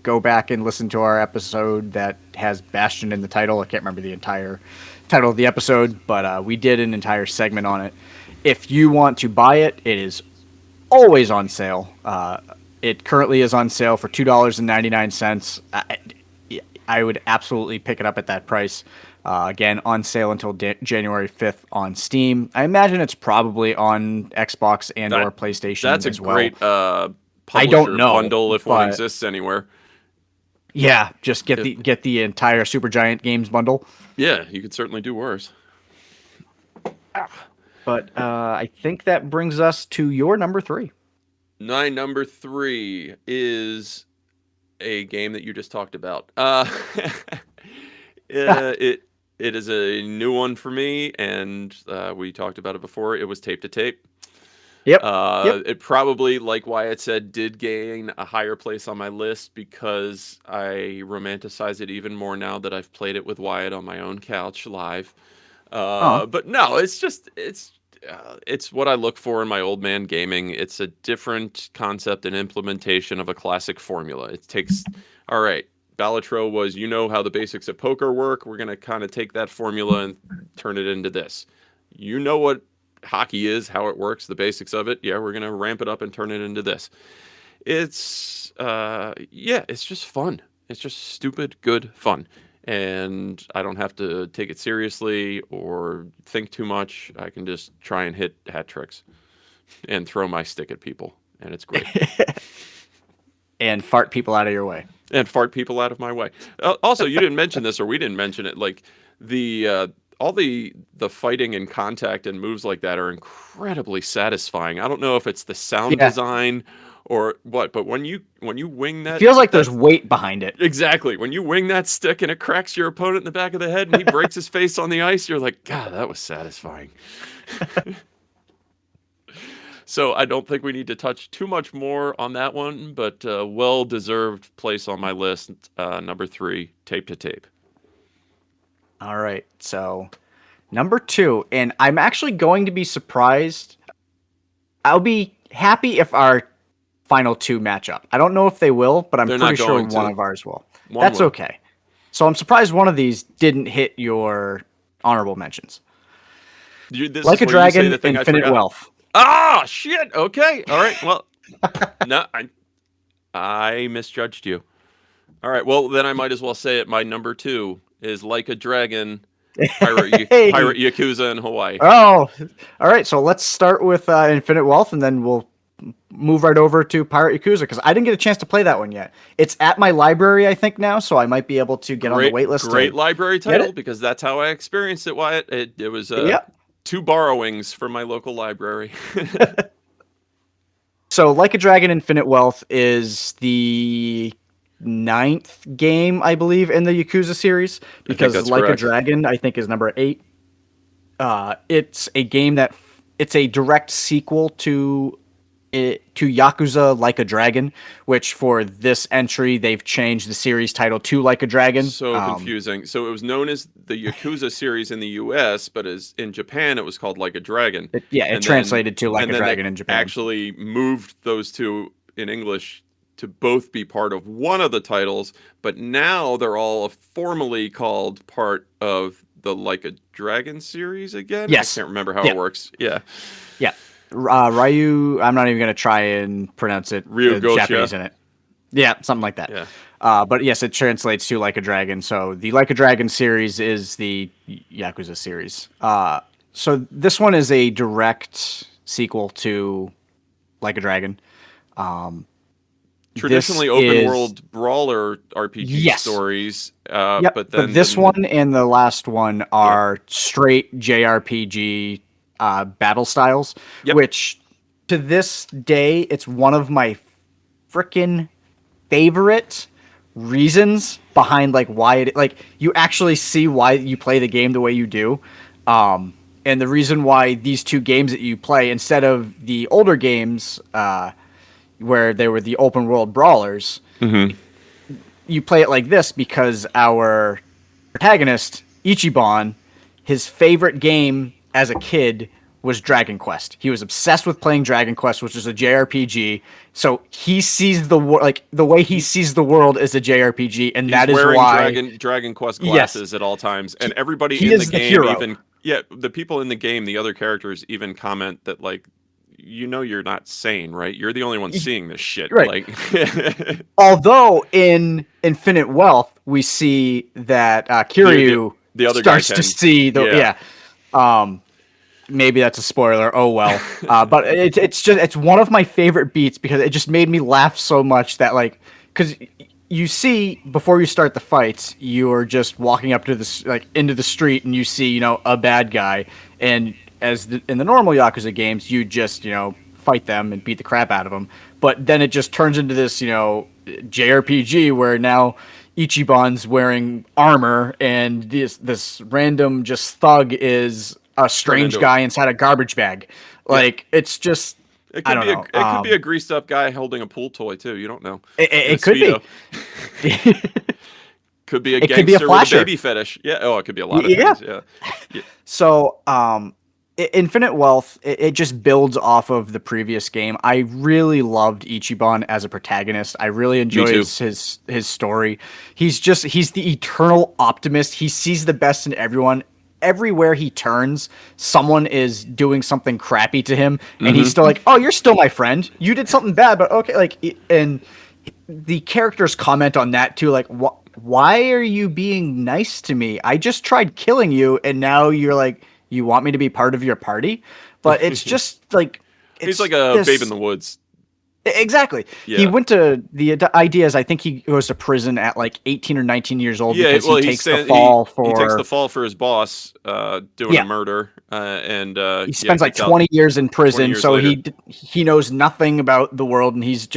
go back and listen to our episode that has Bastion in the title. I can't remember the entire title of the episode, but we did an entire segment on it. If you want to buy it, it is always on sale. It currently is on sale for $2.99. I would absolutely pick it up at that price. Again, on sale until January 5th on Steam. I imagine it's probably on Xbox and or PlayStation as well. That's a great I publisher don't know, bundle if one exists anywhere. Yeah, just get the entire Supergiant Games bundle. Yeah, you could certainly do worse. But I think that brings us to your number 3. My number 3 is a game that you just talked about. It is a new one for me, and we talked about it before. It was Tape to Tape. Yep. It probably, like Wyatt said, did gain a higher place on my list because I romanticize it even more now that I've played it with Wyatt on my own couch live. But no, it's what I look for in my old man gaming. It's a different concept and implementation of a classic formula. It takes, all right, Balatro was, you know how the basics of poker work. We're going to kind of take that formula and turn it into this. You know what hockey is, how it works, the basics of it. Yeah, we're going to ramp it up and turn it into this. It's, it's just fun. It's just stupid, good fun. And I don't have to take it seriously or think too much. I can just try and hit hat tricks and throw my stick at people. And it's great. And fart people out of your way. And fart people out of my way. Also, you didn't mention this, or we didn't mention it. Like all the fighting and contact and moves like that are incredibly satisfying. I don't know if it's the sound design or what, but when you wing that, it feels like there's weight behind it. Exactly. When you wing that stick and it cracks your opponent in the back of the head and he breaks his face on the ice, you're like, God, that was satisfying. So I don't think we need to touch too much more on that one, but well-deserved place on my list. Number 3, Tape to Tape. All right. So number 2, and I'm actually going to be surprised. I'll be happy if our final 2 match up. I don't know if they will, but I'm pretty sure one of ours will. That's okay. So I'm surprised one of these didn't hit your honorable mentions. Like a Dragon, Infinite Wealth. Ah, shit. Okay. All right. Well, no, I misjudged you. All right. Well, then I might as well say it. My number 2 is Like a Dragon, Pirate Yakuza in Hawaii. Oh, all right. So let's start with Infinite Wealth, and then we'll move right over to Pirate Yakuza, because I didn't get a chance to play that one yet. It's at my library, I think, now, so I might be able to get on the wait list. Great library title, because that's how I experienced it, Wyatt. It was 2 borrowings from my local library. So Like a Dragon Infinite Wealth is the 9th game, I believe, in the Yakuza series, because Like a Dragon, I think, is number 8. It's a game it's a direct sequel to Yakuza Like a Dragon, which for this entry they've changed the series title to Like a Dragon. So confusing. So it was known as the Yakuza series in the US, but in Japan it was called Like a Dragon. It translated to Like a Dragon in Japan. Actually moved those two in English to both be part of one of the titles, but now they're all formally called part of the Like a Dragon series again. Yes. I can't remember how it works. Yeah. Ryu, I'm not even going to try and pronounce it. Japanese in it. Yeah, something like that. Yeah. But yes, it translates to Like a Dragon. So the Like a Dragon series is the Yakuza series. So this one is a direct sequel to Like a Dragon. Traditionally open world brawler RPG stories. But this one and the last one are straight JRPG battle styles, which to this day, it's one of my freaking favorite reasons behind why you actually see why you play the game the way you do. And the reason why these 2 games that you play, instead of the older games, where they were the open world brawlers, you play it like this because our protagonist, Ichiban, his favorite game as a kid was Dragon Quest. He was obsessed with playing Dragon Quest, which is a JRPG. So he sees the way he sees the world is a JRPG, and He's that is wearing why Dragon Quest yes, glasses at all times, and everybody he in the is the game hero. even the people in the game, the other characters even comment that like, you're not sane, right? You're the only one seeing this shit. Right. Like, Although in Infinite Wealth, we see that Kiryu the other guy starts to see maybe that's a spoiler. Oh well. But it's one of my favorite beats because it just made me laugh so much that like because you see before you start the fights, you're just walking up to into the street and you see a bad guy, and in the normal Yakuza games, you just fight them and beat the crap out of them. But then it just turns into this JRPG where now Ichiban's wearing armor and this random just thug is a strange guy inside a garbage bag. Like it's just it I could don't be know. it could be a greased up guy holding a pool toy too. You don't know. It could be. Could be a It could be a gangster with a flasher. baby fetish. Yeah. Oh, it could be a lot of things. Yeah. So, Infinite Wealth, it just builds off of the previous game. I really loved Ichiban as a protagonist. I really enjoy his story. He's the eternal optimist. He sees the best in everyone. Everywhere he turns, someone is doing something crappy to him, and he's still like, "Oh, you're still my friend. You did something bad, but okay." Like, and the characters comment on that too, like, why are you being nice to me? I just tried killing you, and now you're like, you want me to be part of your party? But it's just like he's like a babe in the woods. Exactly. Yeah. He went to the ideas. I think he goes to prison at like 18 or 19 years old because he takes the fall for his boss doing a murder, and he spends like 20 years in prison. So later. he knows nothing about the world, and he's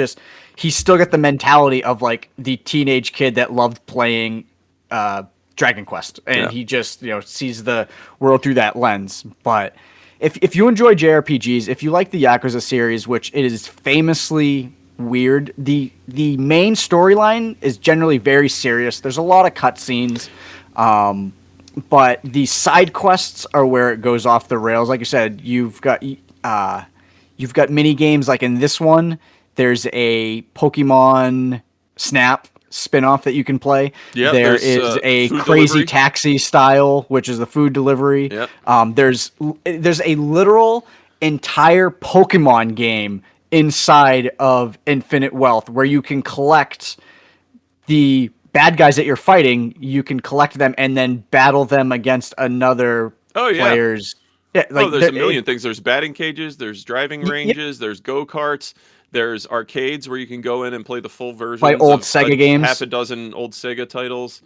still got the mentality of like the teenage kid that loved playing Dragon Quest, and he just sees the world through that lens. But if you enjoy JRPGs, if you like the Yakuza series, which it is famously weird, the main storyline is generally very serious. There's a lot of cutscenes, but the side quests are where it goes off the rails. Like you said, you've got mini games. Like in this one, there's a Pokemon Snap spin-off that you can play. Yep, there is a Crazy delivery. Taxi style, which is the food delivery. Yep. There's a literal entire Pokemon game inside of Infinite Wealth where you can collect the bad guys that you're fighting. You can collect them and then battle them against another players. Yeah, there's a million things. There's batting cages, there's driving ranges, there's go-karts. There's arcades where you can go in and play the full version. Play old Sega games. Half a dozen old Sega titles.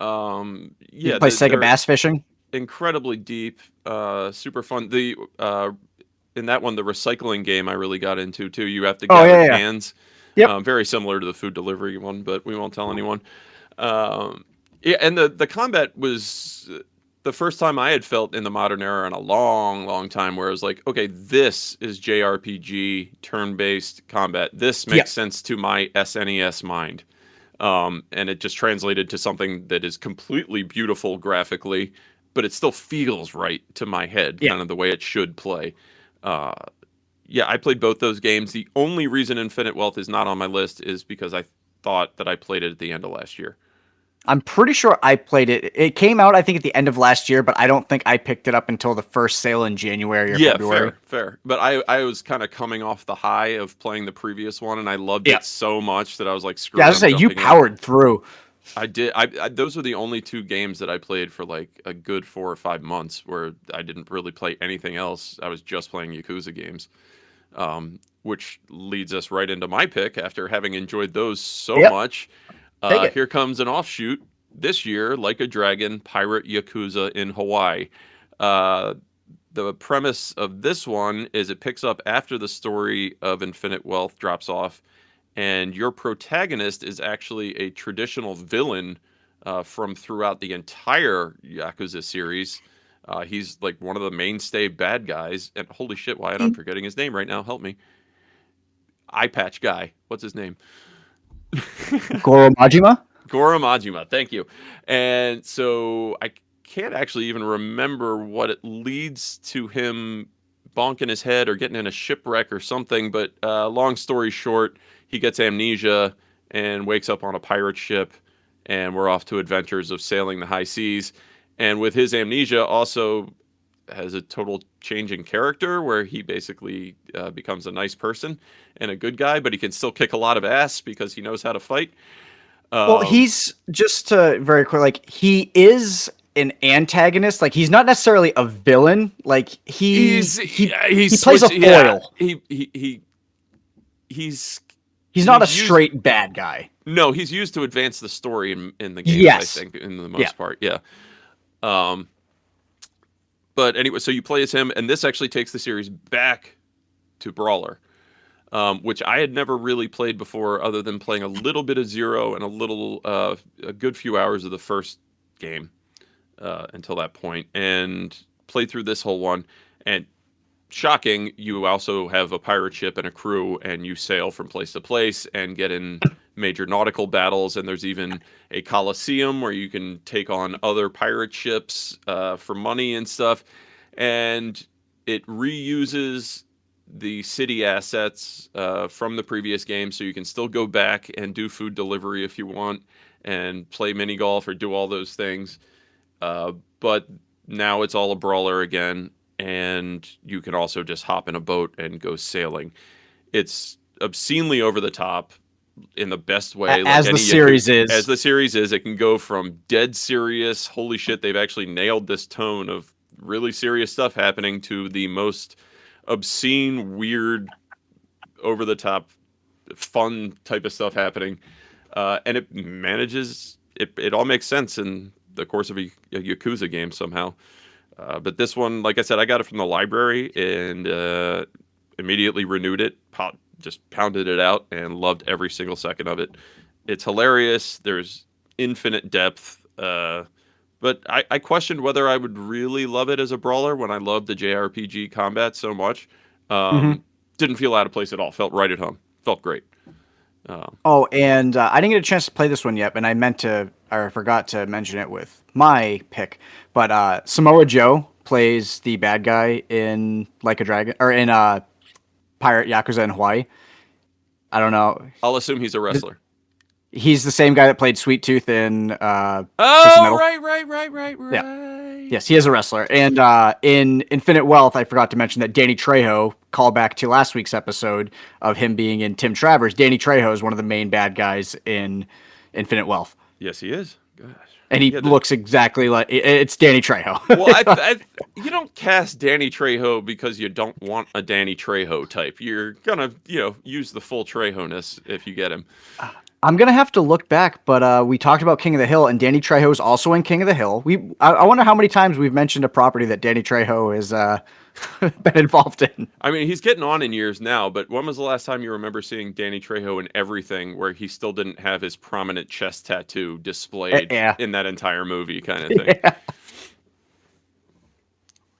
You play Sega Bass Fishing. Incredibly deep, super fun. In that one, the recycling game I really got into too. You have to gather cans. Yep. Very similar to the food delivery one, but we won't tell anyone. And the combat was the first time I had felt in the modern era in a long, long time where I was like, okay, this is JRPG turn-based combat. This makes sense to my SNES mind. And it just translated to something that is completely beautiful graphically, but it still feels right to my head, kind of the way it should play. I played both those games. The only reason Infinite Wealth is not on my list is because I thought that I played it at the end of last year. I'm pretty sure I played it. It came out, I think, at the end of last year, but I don't think I picked it up until the first sale in January or February. Fair. But I was kind of coming off the high of playing the previous one, and I loved it so much that I was like, screw it. Yeah, I was going to say, you powered through. I did. Those are the only two games that I played for like a good 4 or 5 months where I didn't really play anything else. I was just playing Yakuza games, which leads us right into my pick after having enjoyed those so much. Here comes an offshoot this year, Like a Dragon, Pirate Yakuza in Hawaii. The premise of this one is it picks up after the story of Infinite Wealth drops off, and your protagonist is actually a traditional villain from throughout the entire Yakuza series. He's like one of the mainstay bad guys, and holy shit, Wyatt, I'm forgetting his name right now. Help me. Eye patch guy. What's his name? Goro Majima? Goro Majima, thank you. And so I can't actually even remember what it leads to him bonking his head or getting in a shipwreck or something. But long story short, he gets amnesia and wakes up on a pirate ship, and we're off to adventures of sailing the high seas. And with his amnesia, also has a total change in character where he basically becomes a nice person and a good guy, but he can still kick a lot of ass because he knows how to fight. Well, he's just to very quick, like he is an antagonist. Like he's not necessarily a villain. Like he plays a foil. Yeah, he's not a straight bad guy. No, he's used to advance the story in the games. Yes. I think in the most part, yeah. But anyway, so you play as him, and this actually takes the series back to Brawler, which I had never really played before, other than playing a little bit of Zero and a good few hours of the first game until that point, and played through this whole one. And shocking, you also have a pirate ship and a crew, and you sail from place to place and get in major nautical battles, and there's even a coliseum where you can take on other pirate ships for money and stuff. And it reuses the city assets from the previous game, so you can still go back and do food delivery if you want, and play mini golf or do all those things. But now it's all a brawler again, and you can also just hop in a boat and go sailing. It's obscenely over the top in the best way. As the series is. As the series is, it can go from dead serious, holy shit, they've actually nailed this tone of really serious stuff happening, to the most obscene, weird, over the top, fun type of stuff happening. And it manages, it all makes sense in the course of a Yakuza game somehow. But this one, like I said, I got it from the library and immediately renewed it, just pounded it out, and loved every single second of it. It's hilarious. There's infinite depth. But I questioned whether I would really love it as a brawler when I loved the JRPG combat so much. Didn't feel out of place at all. Felt right at home. Felt great. And I didn't get a chance to play this one yet, but I forgot to mention it with my pick. But Samoa Joe plays the bad guy in Like a Dragon, or in Pirate Yakuza in Hawaii. I don't know. I'll assume he's a wrestler. He's the same guy that played Sweet Tooth in right. Yeah. Yes, he is a wrestler. And in Infinite Wealth, I forgot to mention that Danny Trejo, call back to last week's episode of him being in Tim Travers, Danny Trejo is one of the main bad guys in Infinite Wealth. Yes, he is. Gosh. And he looks exactly like it's Danny Trejo. Well, you don't cast Danny Trejo because you don't want a Danny Trejo type. You're gonna, use the full Trejo-ness if you get him. I'm gonna have to look back, but we talked about King of the Hill, and Danny Trejo is also in King of the Hill. I wonder how many times we've mentioned a property that Danny Trejo has been involved in. I mean, he's getting on in years now, but when was the last time you remember seeing Danny Trejo in everything where he still didn't have his prominent chest tattoo displayed in that entire movie, kind of thing? Yeah.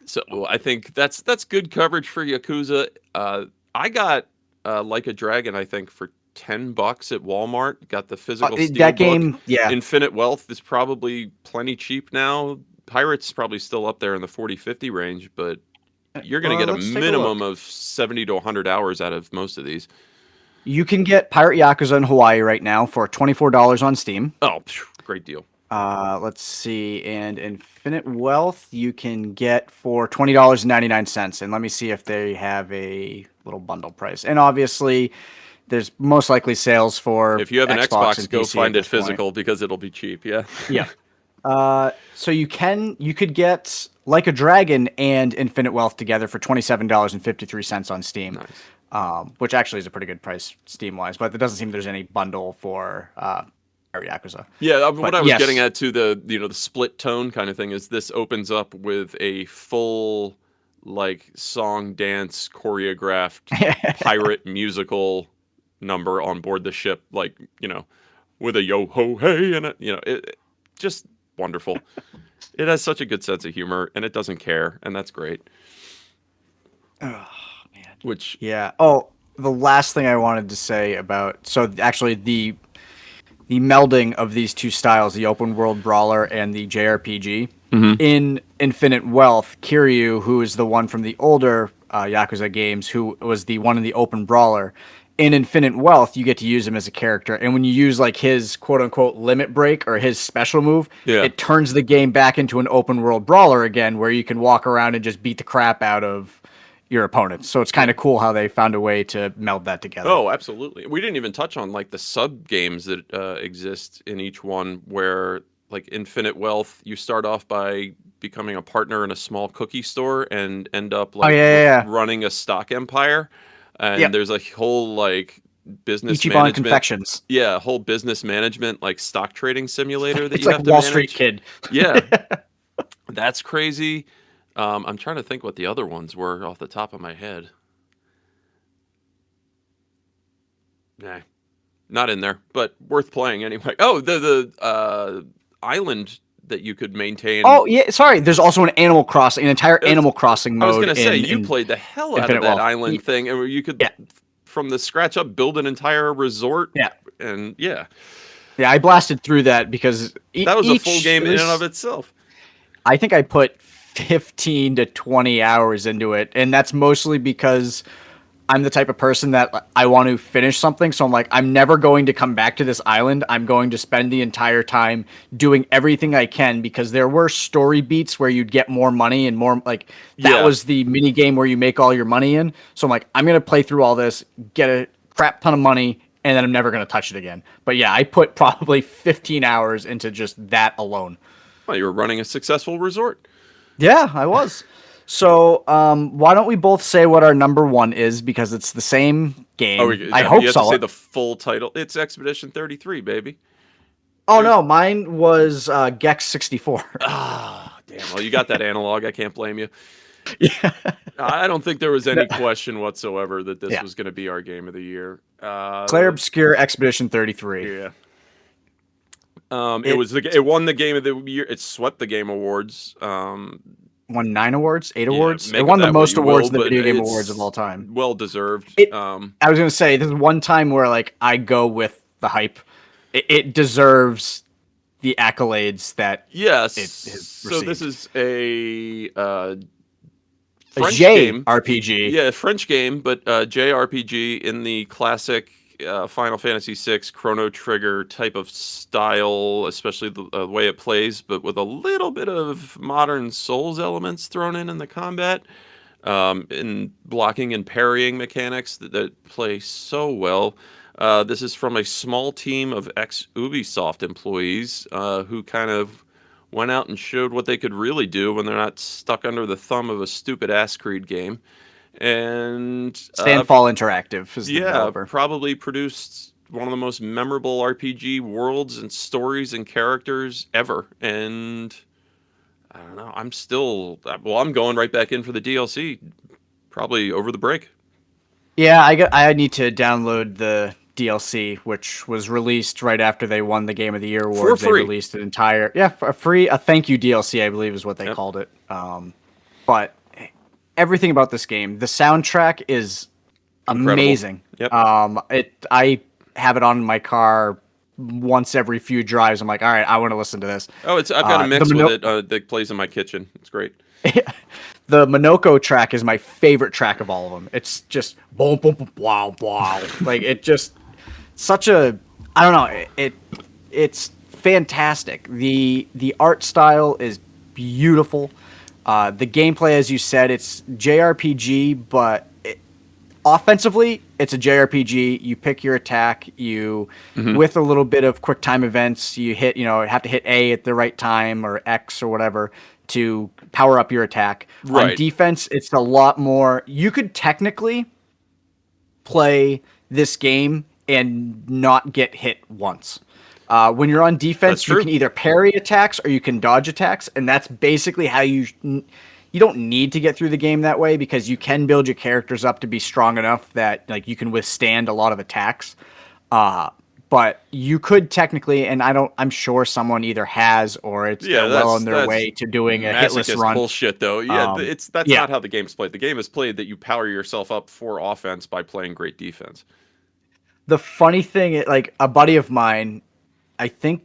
So I think that's good coverage for Yakuza. I got Like a Dragon, I think, for $10 at Walmart. Got the physical steel that book. game. Yeah, Infinite Wealth is probably plenty cheap now. Pirate's probably still up there in the 40-50 range, but you're going to get a minimum of 70 to 100 hours out of most of these. You can get Pirate Yakuza in Hawaii right now for $24 on Steam. Oh, great deal. Let's see, and Infinite Wealth you can get for $20.99. And let me see if they have a little bundle price. And obviously, there's most likely sales for if you have an Xbox, go PC find it physical because it'll be cheap. Yeah. Yeah. So you could get Like a Dragon and Infinite Wealth together for $27.53 on Steam. Nice. Which actually is a pretty good price Steam wise, but it doesn't seem there's any bundle for Yakuza. Yeah, what I was getting at to the split tone kind of thing is this opens up with a full song, dance, choreographed pirate musical number on board the ship, with a yo ho hey and it just wonderful. It has such a good sense of humor and it doesn't care, and that's great. Oh man. The last thing I wanted to say about actually the melding of these two styles, the open world brawler and the JRPG. In Infinite Wealth, Kiryu, who is the one from the older Yakuza games, who was the one in the open brawler. In Infinite Wealth, you get to use him as a character, and when you use like his quote unquote limit break or his special move, Yeah. it turns the game back into an open world brawler again, where you can walk around and just beat the crap out of your opponents. So it's kind of cool how they found a way to meld that together. Oh, absolutely. We didn't even touch on like the sub games that exist in each one, where like Infinite Wealth, you start off by becoming a partner in a small cookie store and end up Oh like yeah. running a stock empire. And Yep. there's a whole like business Ichiban management. Confections. Yeah, whole business management like stock trading simulator that It's you like have to Wall Street manage. Kid. Yeah, that's crazy. I'm trying to think what the other ones were off the top of my head. Nah, not in there, but worth playing anyway. Oh, the island that you could maintain. Oh yeah, sorry. There's also an Animal Crossing, an entire It was, Animal Crossing I was mode gonna say you in played the hell out of Infinite that Wealth. island thing, and where you could Yeah, from the scratch up build an entire resort. yeah, And yeah, yeah. I blasted through that because that was a full each, game at in and of least, itself. I think I put 15 to 20 hours into it, and that's mostly because I'm the type of person that I want to finish something. So I'm like, I'm never going to come back to this island. I'm going to spend the entire time doing everything I can, because there were story beats where you'd get more money and more like that Yeah. was the mini game where you make all your money in. So I'm like, I'm going to play through all this, get a crap ton of money, and then I'm never going to touch it again. But yeah, I put probably 15 hours into just that alone. Well, you were running a successful resort. Yeah, I was. So, why don't we both say what our number one is, because it's the same game. I hope you have so. to say the full title. It's Expedition 33, baby. Oh no, mine was Gex 64. Ah, damn. Well, you got that analog. I can't blame you. Yeah. I don't think there was any question whatsoever that this Yeah. was going to be our game of the year. Claire Obscure Expedition 33. Yeah. It won the game of the year. It swept the game awards. Won 9 awards, 8 awards. Make It of won the that what most you awards will, in the but video game it's awards of all time. Well deserved. I was gonna say this is one time where like I go with the hype. It deserves the accolades that Yes. it has So this received. is a A French game. JRPG. Yeah, French game, but JRPG in the classic Final Fantasy VI Chrono Trigger type of style, especially the way it plays, but with a little bit of modern Souls elements thrown in the combat, in blocking and parrying mechanics that play so well. This is from a small team of ex-Ubisoft employees who kind of went out and showed what they could really do when they're not stuck under the thumb of a stupid-ass Creed game. And Standfall Interactive is the yeah, developer. probably produced one of the most memorable RPG worlds and stories and characters ever. And I don't know, I'm going right back in for the DLC, probably over the break. Yeah, I need to download the DLC, which was released right after they won the Game of the Year awards. For free. They released an entire a thank you DLC, I believe is what they called it. But everything about this game, the soundtrack is Incredible. amazing. Yep. I have it on in my car once every few drives. I'm like, all right, I want to listen to this. Oh, I've got a mix with it that plays in my kitchen. It's great. The Monoko track is my favorite track of all of them. It's just boom, boom, boom, wow, wow. Like it just such a I don't know. It's fantastic. The art style is beautiful. The gameplay, as you said, it's JRPG, but offensively, it's a JRPG. You pick your attack. With a little bit of quick time events, you have to hit A at the right time or X or whatever to power up your attack. Right. On defense, it's a lot more. You could technically play this game and not get hit once. When you're on defense, you can either parry attacks or you can dodge attacks, and that's basically how you don't need to get through the game that way, because you can build your characters up to be strong enough that like you can withstand a lot of attacks. But you could technically, and I'm sure someone either has or they're well on their way to doing a hitless run. Bullshit, though. Yeah, that's yeah. not how the game's played. The game is played that you power yourself up for offense by playing great defense. The funny thing, like a buddy of mine, I think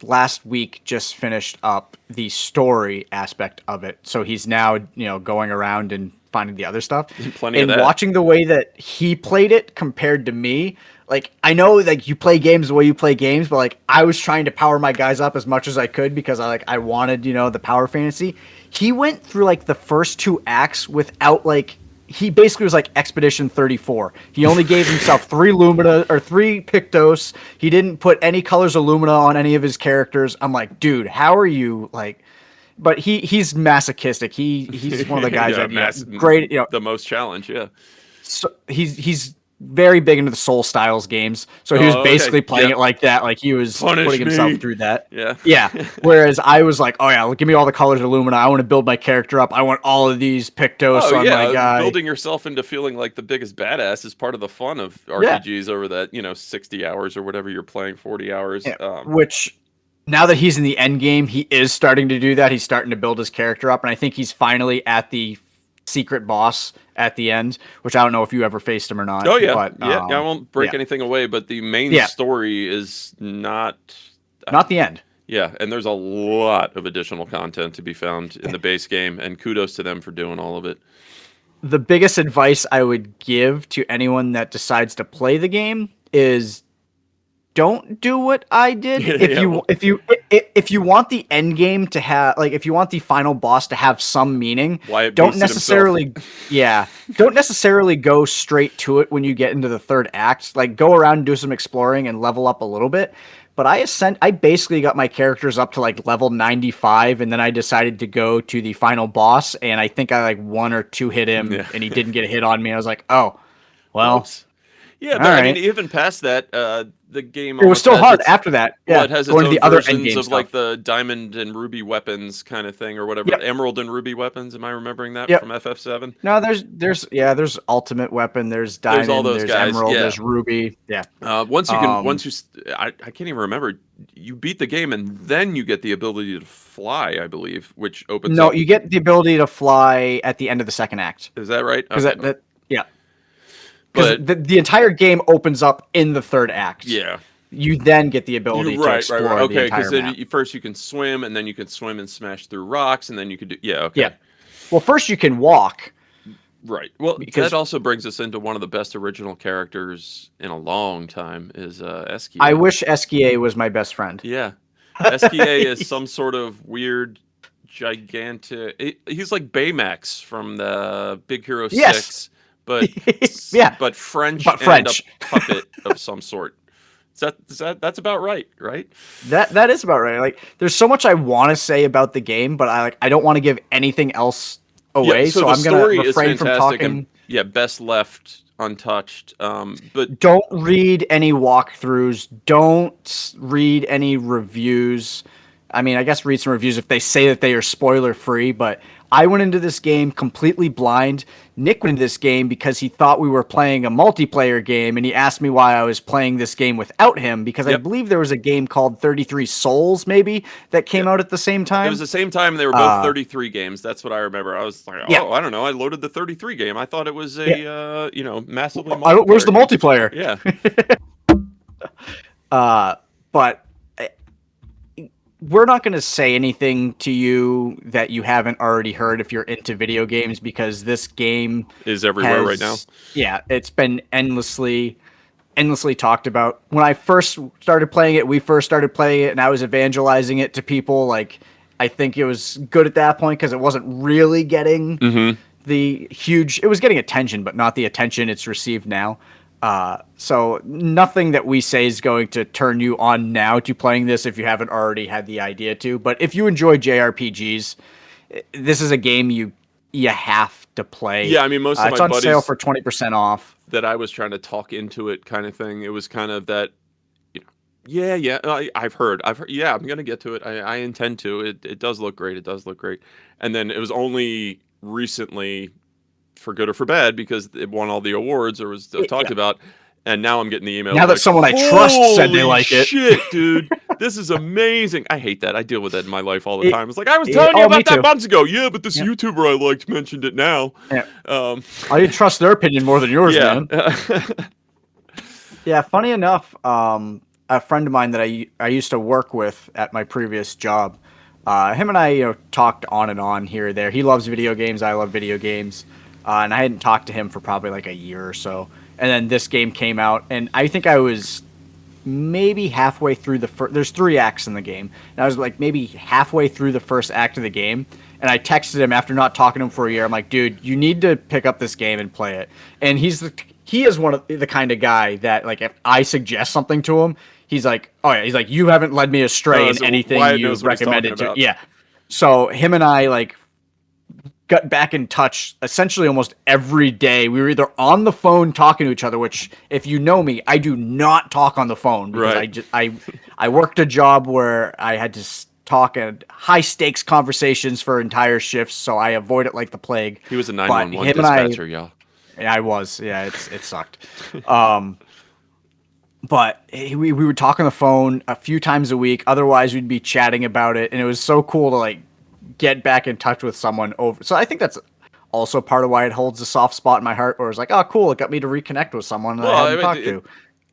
last week just finished up the story aspect of it. So he's now, going around and finding the other stuff. Plenty of And that. watching the way that he played it compared to me, like I know like you play games the way you play games, but like I was trying to power my guys up as much as I could because I wanted, the power fantasy. He went through like the first 2 acts without like he basically was like Expedition 34. He only gave himself 3 Lumina or 3 Pictos. He didn't put any colors of Lumina on any of his characters. I'm like, dude, how are you like? But he's masochistic. He's one of the guys that great. The most challenge, yeah. So he's very big into the Soul Styles games. So he was basically playing it like that. Like he was putting himself through that. Yeah. Yeah. Whereas I was like, oh yeah, give me all the colors of Lumina. I want to build my character up. I want all of these Pictos on my guy. Building yourself into feeling like the biggest badass is part of the fun of RPGs over that, 60 hours or whatever you're playing, 40 hours. Yeah. Which now that he's in the end game, he is starting to do that. He's starting to build his character up. And I think he's finally at the secret boss at the end, which I don't know if you ever faced him or not. Oh yeah, but, I won't break anything away, but the main story is not the end. Yeah, and there's a lot of additional content to be found in the base game, and kudos to them for doing all of it. The biggest advice I would give to anyone that decides to play the game is don't do what I did. If you want the end game to have if you want the final boss to have some meaning, Wyatt don't necessarily go straight to it when you get into the third act. Like go around and do some exploring and level up a little bit. But I basically got my characters up to like level 95, and then I decided to go to the final boss, and I think I like 1 or 2 hit him, and he didn't get a hit on me. I was like, oh, well. Oops. Yeah, but I mean, even past that, the game it was still hard after that. Yeah, it has its own versions of like the diamond and ruby weapons kind of thing, or whatever. Yep. Emerald and ruby weapons. Am I remembering that from FF7? No, there's ultimate weapon. There's diamond. There's all those guys. Emerald. Yeah. There's ruby. Yeah. I can't even remember. You beat the game and then you get the ability to fly, I believe, which opens. No, you get the ability to fly at the end of the second act. Is that right? Because yeah. Because the entire game opens up in the third act. Yeah. You then get the ability to explore the entire map. Okay, first you can swim, and then you can swim and smash through rocks, and then you could do... Yeah, okay. Yeah. Well, first you can walk. Right. Well, that also brings us into one of the best original characters in a long time, is Eskia. I wish Eskia was my best friend. Yeah. Eskia is some sort of weird, gigantic... He's like Baymax from the Big Hero 6. But but French and a puppet of some sort. That's about right? That is about right. Like, there's so much I want to say about the game, but I don't want to give anything else away. So I'm gonna refrain from talking. Best left untouched. But don't read any walkthroughs. Don't read any reviews. I mean, I guess read some reviews if they say that they are spoiler free, but I went into this game completely blind. Nick went into this game because he thought we were playing a multiplayer game, and he asked me why I was playing this game without him, because I believe there was a game called 33 Souls, maybe, that came out at the same time. It was the same time. They were both 33 games. That's what I remember. I was like, I don't know. I loaded the 33 game. I thought it was a, massively multiplayer. Where's the multiplayer? Yeah. But we're not going to say anything to you that you haven't already heard if you're into video games, because this game is everywhere right now. Yeah, it's been endlessly talked about. When I first started playing it, and I was evangelizing it to people. Like, I think it was good at that point because it wasn't really getting the huge... It was getting attention, but not the attention it's received now. So nothing that we say is going to turn you on now to playing this if you haven't already had the idea to. But if you enjoy JRPGs, this is a game you have to play. Yeah, I mean, most of my buddies... It's on sale for 20% off. That I was trying to talk into it kind of thing. It was kind of that, I've heard. Yeah, I'm going to get to it. I intend to. It does look great. And then it was only recently... for good or for bad, because it won all the awards or was talked about, and now I'm getting the email. Now that someone I trust said they like it. Shit, dude, this is amazing. I hate that. I deal with that in my life all the time. It's like, I was telling you about that months ago. Yeah, but this YouTuber I liked mentioned it now. Yeah. I didn't trust their opinion more than yours, man. Yeah, funny enough, a friend of mine that I used to work with at my previous job, him and I talked on and on here or there. He loves video games. I love video games. and I hadn't talked to him for probably like a year or so. And then this game came out, and I think I was maybe halfway through the first. There's 3 acts in the game, and I was like maybe halfway through the first act of the game, and I texted him after not talking to him for a year. I'm like, dude, you need to pick up this game and play it. And he is one of the kind of guy that, like, if I suggest something to him, he's like, oh yeah, he's like, you haven't led me astray in anything you've recommended to. Yeah. So him and I like got back in touch essentially almost every day. We were either on the phone talking to each other, which, if you know me, I do not talk on the phone because I worked a job where I had to talk at high stakes conversations for entire shifts, so I avoid it like the plague. He was a 911 dispatcher, y'all. Yeah, I was. Yeah, it sucked. But we would talk on the phone a few times a week. Otherwise, we'd be chatting about it, and it was so cool to like get back in touch with someone over. So I think that's also part of why it holds a soft spot in my heart, where it's like, oh, cool, it got me to reconnect with someone that I hadn't talked to.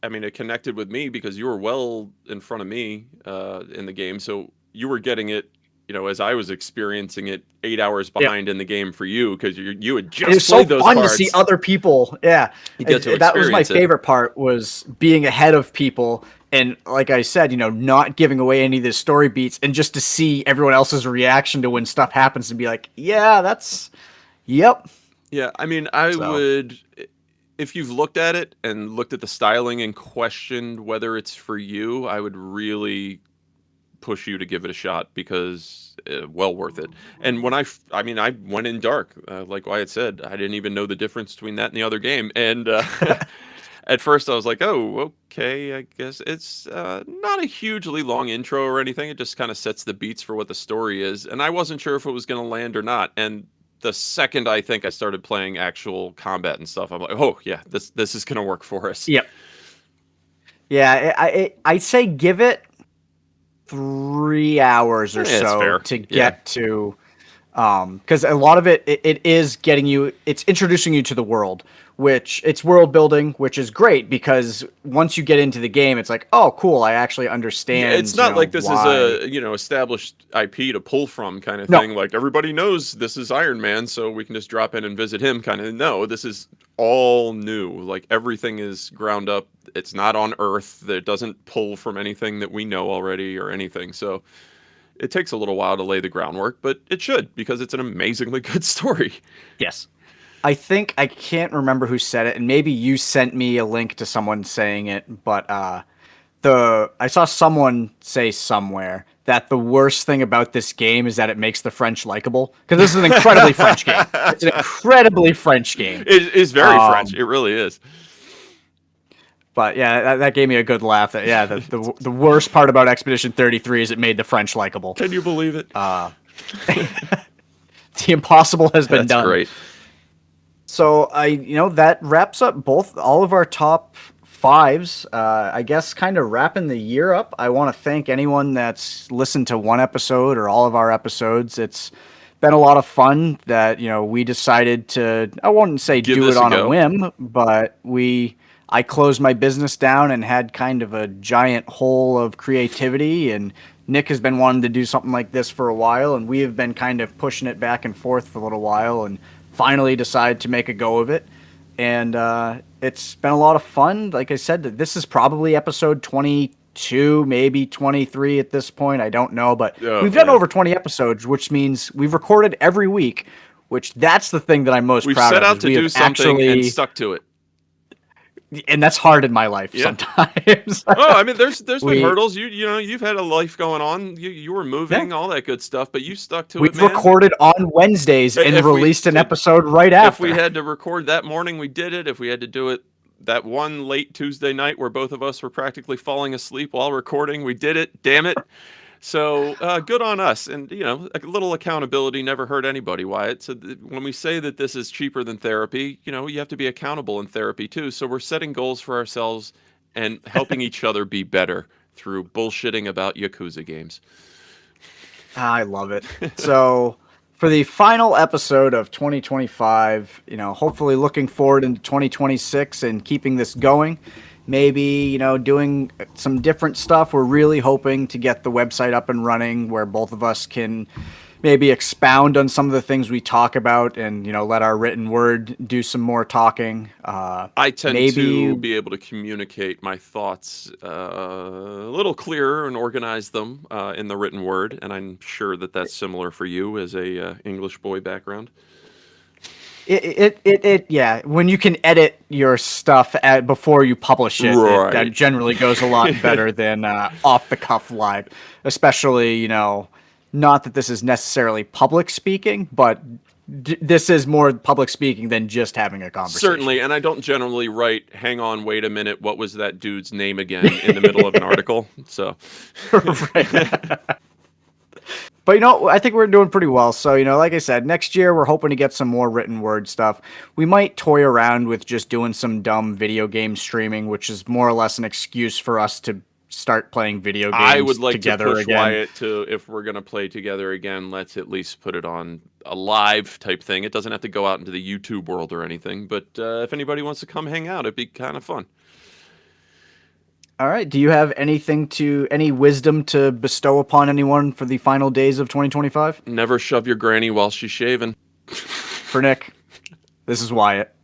I mean, it connected with me because you were well in front of me in the game, so you were getting it, you know, as I was experiencing it 8 hours behind in the game for you, because you had just played those cards. It was so fun to see other people. Yeah, that was my favorite part, was being ahead of people. And like I said, you know, not giving away any of the story beats, and just to see everyone else's reaction to when stuff happens and be like, yeah, yep. Yeah, I mean, would, if you've looked at it and looked at the styling and questioned whether it's for you, I would really push you to give it a shot, because well worth it. And when I went in dark, like Wyatt said, I didn't even know the difference between that and the other game. And at first I was like, oh, okay, I guess it's not a hugely long intro or anything. It just kind of sets the beats for what the story is. And I wasn't sure if it was going to land or not. And the second I think I started playing actual combat and stuff, I'm like, oh yeah, this is going to work for us. Yep. Yeah, I'd say give it 3 hours or so to get to, because a lot of it is getting you, it's introducing you to the world, which it's world building, which is great, because once you get into the game, it's like, oh, cool, I actually understand. It's not like this is a, you know, established IP to pull from kind of thing. Like, everybody knows this is Iron Man, so we can just drop in and visit him kind of. No, this is all new. Like, everything is ground up. It's not on Earth. It doesn't pull from anything that we know already or anything. So it takes a little while to lay the groundwork, but it should, because it's an amazingly good story. Yes. I think, I can't remember who said it, and maybe you sent me a link to someone saying it, but I saw someone say somewhere that the worst thing about this game is that it makes the French likable, because this is an incredibly French game. It's an incredibly French game. It is very French. It really is. But yeah, that gave me a good laugh. That the worst part about Expedition 33 is it made the French likable. Can you believe it? The impossible has been done. That's great. So that wraps up all of our top fives. I guess kind of wrapping the year up. I want to thank anyone that's listened to one episode or all of our episodes. It's been a lot of fun that, we decided to, I wouldn't say do it on a whim, but I closed my business down and had kind of a giant hole of creativity, and Nick has been wanting to do something like this for a while, and we have been kind of pushing it back and forth for a little while, and finally decided to make a go of it. And it's been a lot of fun. Like I said, this is probably episode 22, maybe 23 at this point. I don't know, but we've done over 20 episodes, which means we've recorded every week, which that's the thing that I'm most proud of. We've set out to do something and stuck to it. And that's hard in my life sometimes. I mean, there's been hurdles. You've had a life going on. You were moving, all that good stuff, but you stuck to it. We've recorded on Wednesdays and released an episode right after. If we had to record that morning, we did it. If we had to do it that one late Tuesday night where both of us were practically falling asleep while recording, we did it. Damn it. So good on us. And, a little accountability never hurt anybody, Wyatt. So when we say that this is cheaper than therapy, you have to be accountable in therapy too. So we're setting goals for ourselves and helping each other be better through bullshitting about Yakuza games. I love it. So for the final episode of 2025, hopefully looking forward into 2026 and keeping this going. Maybe, doing some different stuff. We're really hoping to get the website up and running where both of us can maybe expound on some of the things we talk about, and let our written word do some more talking. I tend Maybe to be able to communicate my thoughts a little clearer and organize them in the written word, and I'm sure that that's similar for you as a English boy background. yeah. When you can edit your stuff before you publish it, that Right. generally goes a lot better than off the cuff live. Especially, not that this is necessarily public speaking, but this is more public speaking than just having a conversation. Certainly, and I don't generally write, hang on, wait a minute, what was that dude's name again in the middle of an article? So, Right. But I think we're doing pretty well. So, like I said, next year we're hoping to get some more written word stuff. We might toy around with just doing some dumb video game streaming, which is more or less an excuse for us to start playing video I would games like to together push again. Wyatt to, if we're going to play together again, let's at least put it on a live type thing. It doesn't have to go out into the YouTube world or anything, but if anybody wants to come hang out, it'd be kind of fun. All right. Do you have any wisdom to bestow upon anyone for the final days of 2025? Never shove your granny while she's shaving. For Nick, this is Wyatt.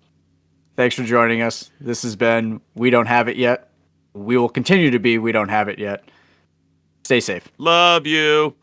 Thanks for joining us. This has been We Don't Have It Yet. We will continue to be We Don't Have It Yet. Stay safe. Love you.